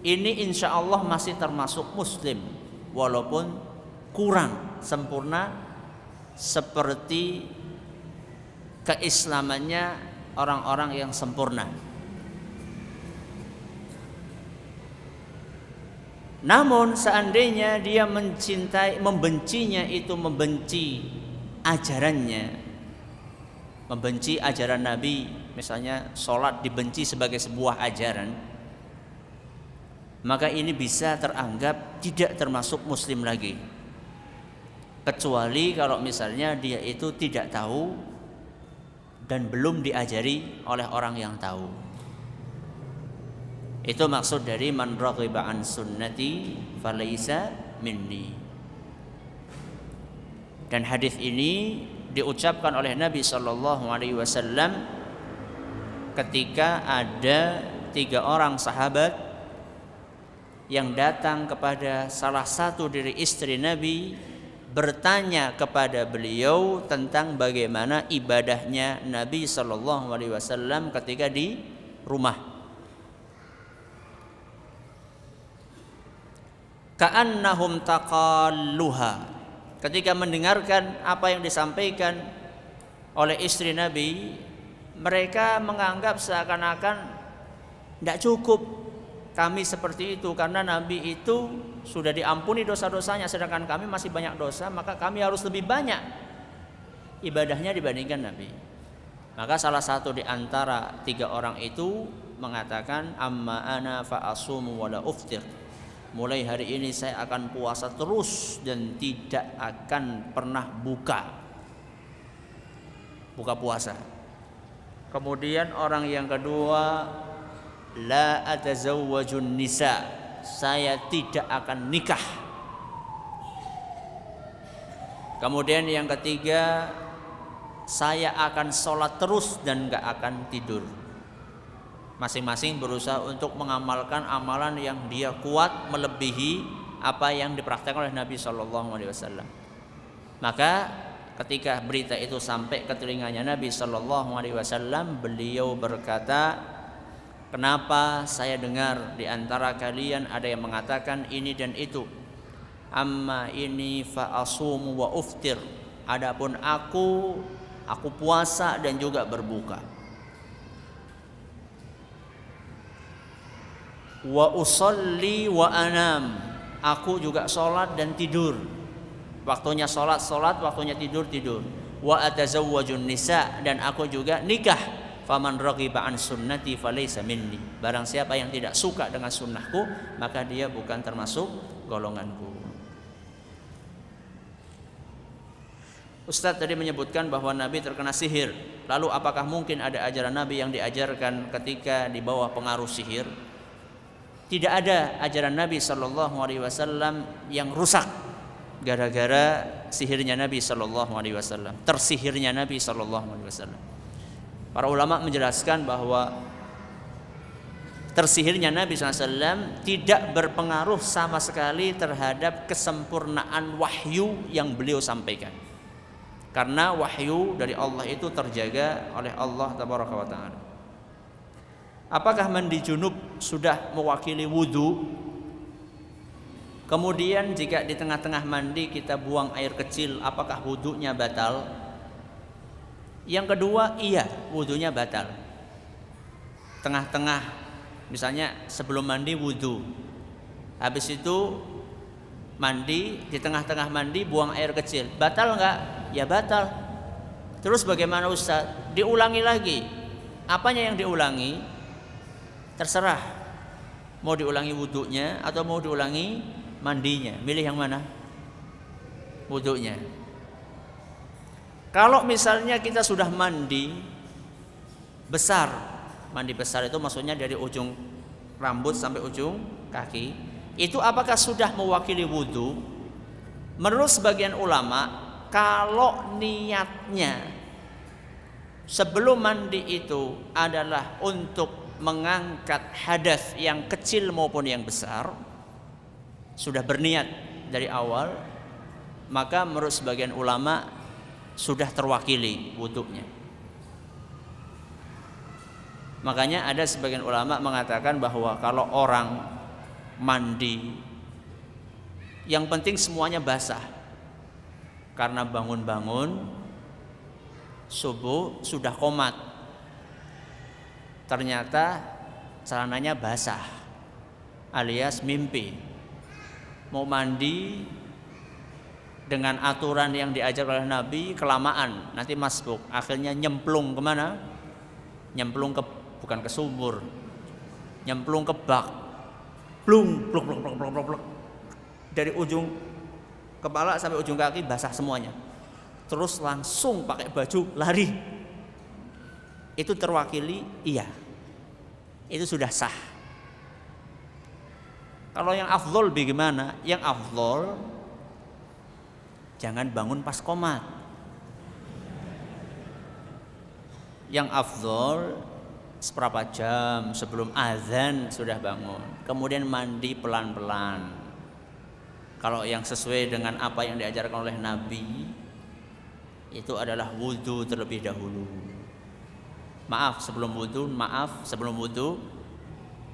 Speaker 1: ini insya Allah masih termasuk muslim, walaupun kurang sempurna seperti keislamannya orang-orang yang sempurna. Namun seandainya dia membencinya itu membenci ajarannya, membenci ajaran Nabi, misalnya sholat dibenci sebagai sebuah ajaran, maka ini bisa teranggap tidak termasuk muslim lagi. Kecuali kalau misalnya dia itu tidak tahu dan belum diajari oleh orang yang tahu. Itu maksud dari man raghiba an sunnati falaysa minni. Dan hadis ini diucapkan oleh Nabi sallallahu alaihi wasallam ketika ada 3 orang sahabat yang datang kepada salah satu dari istri Nabi, bertanya kepada beliau tentang bagaimana ibadahnya Nabi sallallahu alaihi wasallam ketika di rumah. Ka'annahum taqalluha. Ketika mendengarkan apa yang disampaikan oleh istri Nabi, mereka menganggap seakan-akan tidak cukup kami seperti itu, karena Nabi itu sudah diampuni dosa-dosanya, sedangkan kami masih banyak dosa, maka kami harus lebih banyak ibadahnya dibandingkan Nabi. Maka salah satu di antara 3 orang itu mengatakan, amma ana fa asumu wa la uftir. Mulai hari ini saya akan puasa terus dan tidak akan pernah buka puasa. Kemudian orang yang kedua, la atazawwajun nisa, saya tidak akan nikah. Kemudian yang ketiga, saya akan sholat terus dan gak akan tidur. Masing-masing berusaha untuk mengamalkan amalan yang dia kuat melebihi apa yang dipraktikkan oleh Nabi SAW. Maka ketika berita itu sampai ke telinganya Nabi SAW, beliau berkata, kenapa saya dengar di antara kalian ada yang mengatakan ini dan itu? Amma ini fa asumu wa uftir. Adapun aku puasa dan juga berbuka. Wa usolli wa anam. Aku juga sholat dan tidur. Waktunya sholat, waktunya tidur. Wa atazawwajun nisa, dan aku juga nikah. Faman raghiba an sunnati falaysa minni. Barang siapa yang tidak suka dengan sunnahku, maka dia bukan termasuk golonganku. Ustaz tadi menyebutkan bahwa Nabi terkena sihir. Lalu apakah mungkin ada ajaran Nabi yang diajarkan ketika di bawah pengaruh sihir? Tidak ada ajaran Nabi SAW yang rusak gara-gara sihirnya Nabi SAW, tersihirnya Nabi SAW. Para ulama menjelaskan bahwa tersihirnya Nabi SAW tidak berpengaruh sama sekali terhadap kesempurnaan wahyu yang beliau sampaikan. Karena wahyu dari Allah itu terjaga oleh Allah tabaraka wa taala. Apakah mandi junub sudah mewakili wudu? Kemudian jika di tengah-tengah mandi kita buang air kecil, apakah wudunya batal? Yang kedua, iya, wudunya batal. Tengah-tengah, misalnya sebelum mandi wudu, habis itu mandi, di tengah-tengah mandi buang air kecil, batal enggak? Ya batal. Terus bagaimana Ustaz? Diulangi lagi. Apanya yang diulangi? Terserah. Mau diulangi wudunya atau mau diulangi mandinya? Milih yang mana? Wudunya. Kalau misalnya kita sudah mandi besar, mandi besar itu maksudnya dari ujung rambut sampai ujung kaki, itu apakah sudah mewakili wudu? Menurut sebagian ulama, kalau niatnya sebelum mandi itu adalah untuk mengangkat hadas yang kecil maupun yang besar, sudah berniat dari awal, maka menurut sebagian ulama sudah terwakili wudunya. Makanya ada sebagian ulama mengatakan bahwa kalau orang mandi, yang penting semuanya basah, karena bangun-bangun subuh sudah qomat, ternyata celananya basah alias mimpi. Mau mandi dengan aturan yang diajar oleh Nabi, kelamaan nanti masbuk, akhirnya nyemplung kemana? Nyemplung ke, bukan ke sumur, nyemplung ke bak, plung, pluk, pluk, pluk, pluk, pluk, pluk. Dari ujung kepala sampai ujung kaki basah semuanya. Terus langsung pakai baju lari. Itu terwakili? Iya. Itu sudah sah. Kalau yang afdol bagaimana? Yang afdol jangan bangun pas qomat. Yang afdol seberapa jam sebelum azan sudah bangun, kemudian mandi pelan-pelan. Kalau yang sesuai dengan apa yang diajarkan oleh Nabi, itu adalah wudu terlebih dahulu. Sebelum wudu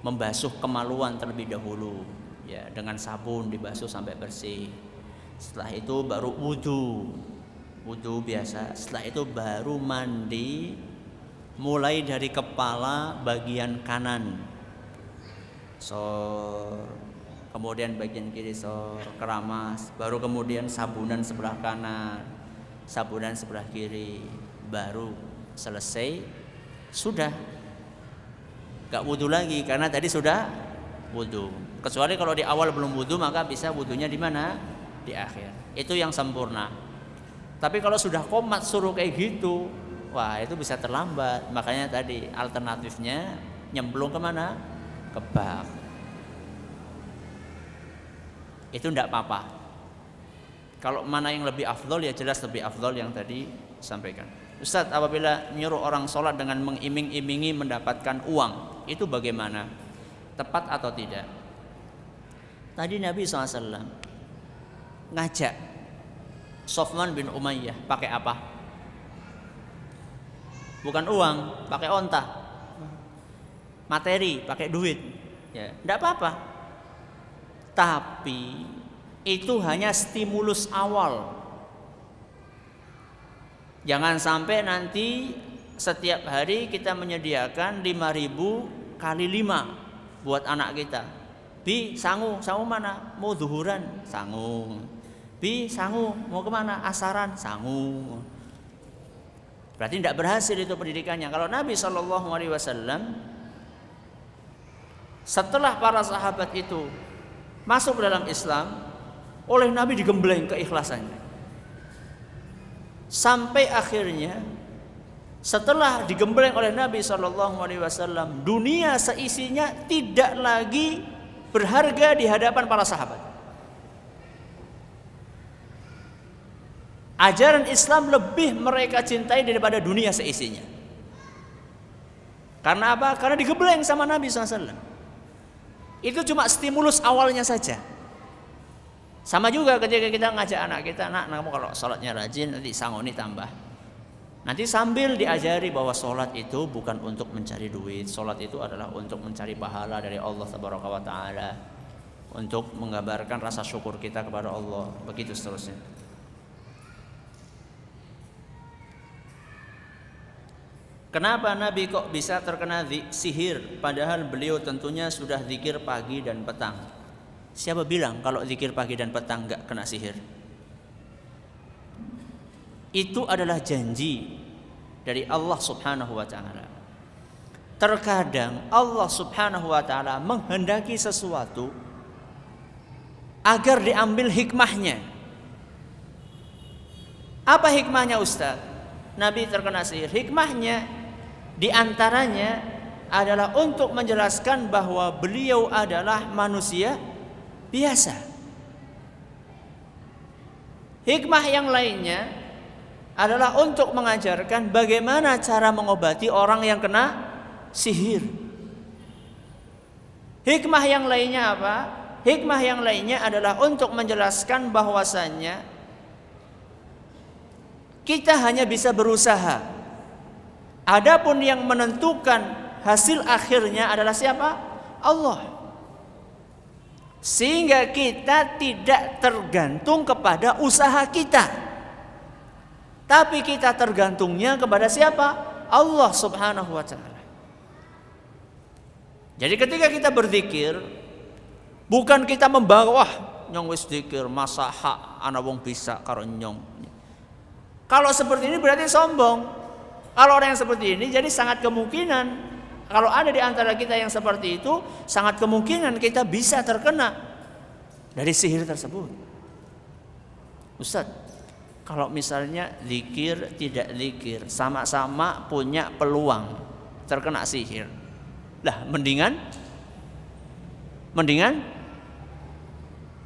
Speaker 1: membasuh kemaluan terlebih dahulu, ya, dengan sabun dibasuh sampai bersih. Setelah itu baru wudu biasa. Setelah itu baru mandi, mulai dari kepala bagian kanan, kemudian bagian kiri keramas, baru kemudian sabunan sebelah kanan, sabunan sebelah kiri, baru selesai, sudah gak wudu lagi karena tadi sudah wudu. Kecuali kalau di awal belum wudu, maka bisa wudunya di mana? Di akhir. Itu yang sempurna. Tapi kalau sudah qomat suruh kayak gitu, wah itu bisa terlambat. Makanya tadi alternatifnya nyemplung kemana? Ke bak. Itu tidak apa-apa. Kalau mana yang lebih afdol, ya jelas lebih afdol yang tadi sampaikan. Ustaz, apabila nyuruh orang sholat dengan mengiming-imingi mendapatkan uang, itu bagaimana? Tepat atau tidak? Tadi Nabi SAW ngajak Sofwan bin Umayyah pakai apa? Bukan uang, pakai onta, materi, pakai duit, ya, tidak apa-apa. Tapi itu hanya stimulus awal. Jangan sampai nanti setiap hari kita menyediakan 5.000 kali 5 buat anak kita. Bi, sangu mana? Mau zuhuran, sangu. Bi, sangu, mau kemana? Asaran, sangu. Berarti tidak berhasil itu pendidikannya. Kalau Nabi SAW setelah para sahabat itu masuk ke dalam Islam, oleh Nabi digembleng keikhlasannya. Sampai akhirnya setelah digembleng oleh Nabi SAW, dunia seisinya tidak lagi berharga di hadapan para sahabat. Ajaran Islam lebih mereka cintai daripada dunia seisinya. Karena apa? Karena digembleng sama Nabi SAW. Itu cuma stimulus awalnya saja. Sama juga ketika kita ngajak anak kita, nak kamu kalau sholatnya rajin nanti sangoni tambah. Nanti sambil diajari bahwa sholat itu bukan untuk mencari duit, sholat itu adalah untuk mencari pahala dari Allah Tabaraka wa Ta'ala, untuk menggambarkan rasa syukur kita kepada Allah, begitu seterusnya. Kenapa Nabi kok bisa terkena sihir padahal beliau tentunya sudah zikir pagi dan petang? Siapa bilang kalau zikir pagi dan petang enggak kena sihir? Itu adalah janji dari Allah Subhanahu wa Ta'ala. Terkadang Allah Subhanahu wa Ta'ala menghendaki sesuatu agar diambil hikmahnya. Apa hikmahnya, Ustaz? Nabi terkena sihir. Hikmahnya di antaranya adalah untuk menjelaskan bahwa beliau adalah manusia biasa. Hikmah yang lainnya adalah untuk mengajarkan bagaimana cara mengobati orang yang kena sihir. Hikmah yang lainnya apa? Hikmah yang lainnya adalah untuk menjelaskan bahwasannya kita hanya bisa berusaha. Adapun yang menentukan hasil akhirnya adalah siapa? Allah. Sehingga kita tidak tergantung kepada usaha kita, tapi kita tergantungnya kepada siapa? Allah Subhanahu wa Ta'ala. Jadi ketika kita berzikir, bukan kita membawa nyong wis zikir masa hak ana wong bisa karo nyong. Kalau seperti ini berarti sombong. Kalau orang yang seperti ini, jadi sangat kemungkinan kalau ada di antara kita yang seperti itu, sangat kemungkinan kita bisa terkena dari sihir tersebut. Ustaz, kalau misalnya zikir tidak zikir sama-sama punya peluang terkena sihir, lah mendingan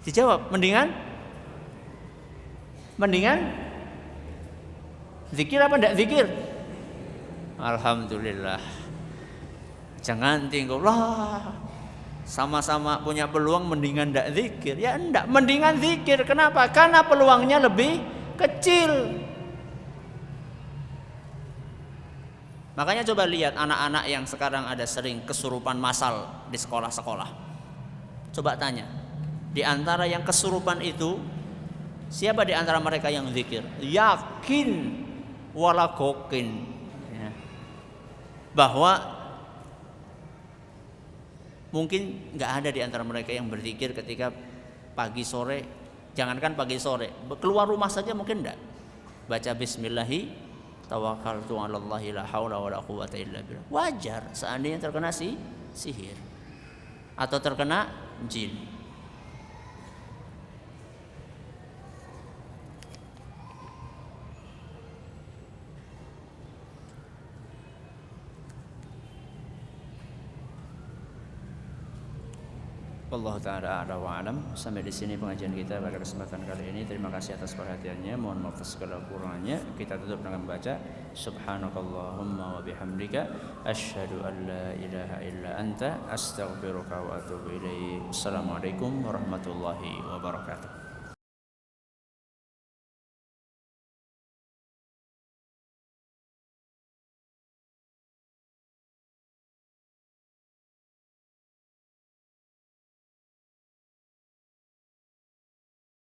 Speaker 1: dijawab, mendingan zikir apa enggak zikir? Alhamdulillah. Jangan tinggal lah, sama-sama punya peluang mendingan enggak zikir. Ya enggak, mendingan zikir. Kenapa? Karena peluangnya lebih kecil. Makanya coba lihat anak-anak yang sekarang ada sering kesurupan massal di sekolah-sekolah. Coba tanya, di antara yang kesurupan itu siapa di antara mereka yang zikir? Yakin wala gokin ya, bahwa mungkin nggak ada di antara mereka yang berzikir ketika pagi sore. Jangankan pagi sore, keluar rumah saja mungkin enggak. Baca bismillahi tawakkaltu 'alallahi la haula wala quwwata illa billah. Wajar seandainya terkena sihir atau terkena jin. Allah Ta'ala a'la wa alam. Sampai di sini pengajian kita pada kesempatan kali ini. Terima kasih atas perhatiannya. Mohon maaf atas segala kurangnya. Kita tutup dengan membaca Subhanakallahumma wa bihamdika asyhadu an la ilaha illa anta astaghfiruka wa atubu ilaik. Assalamualaikum warahmatullahi wabarakatuh.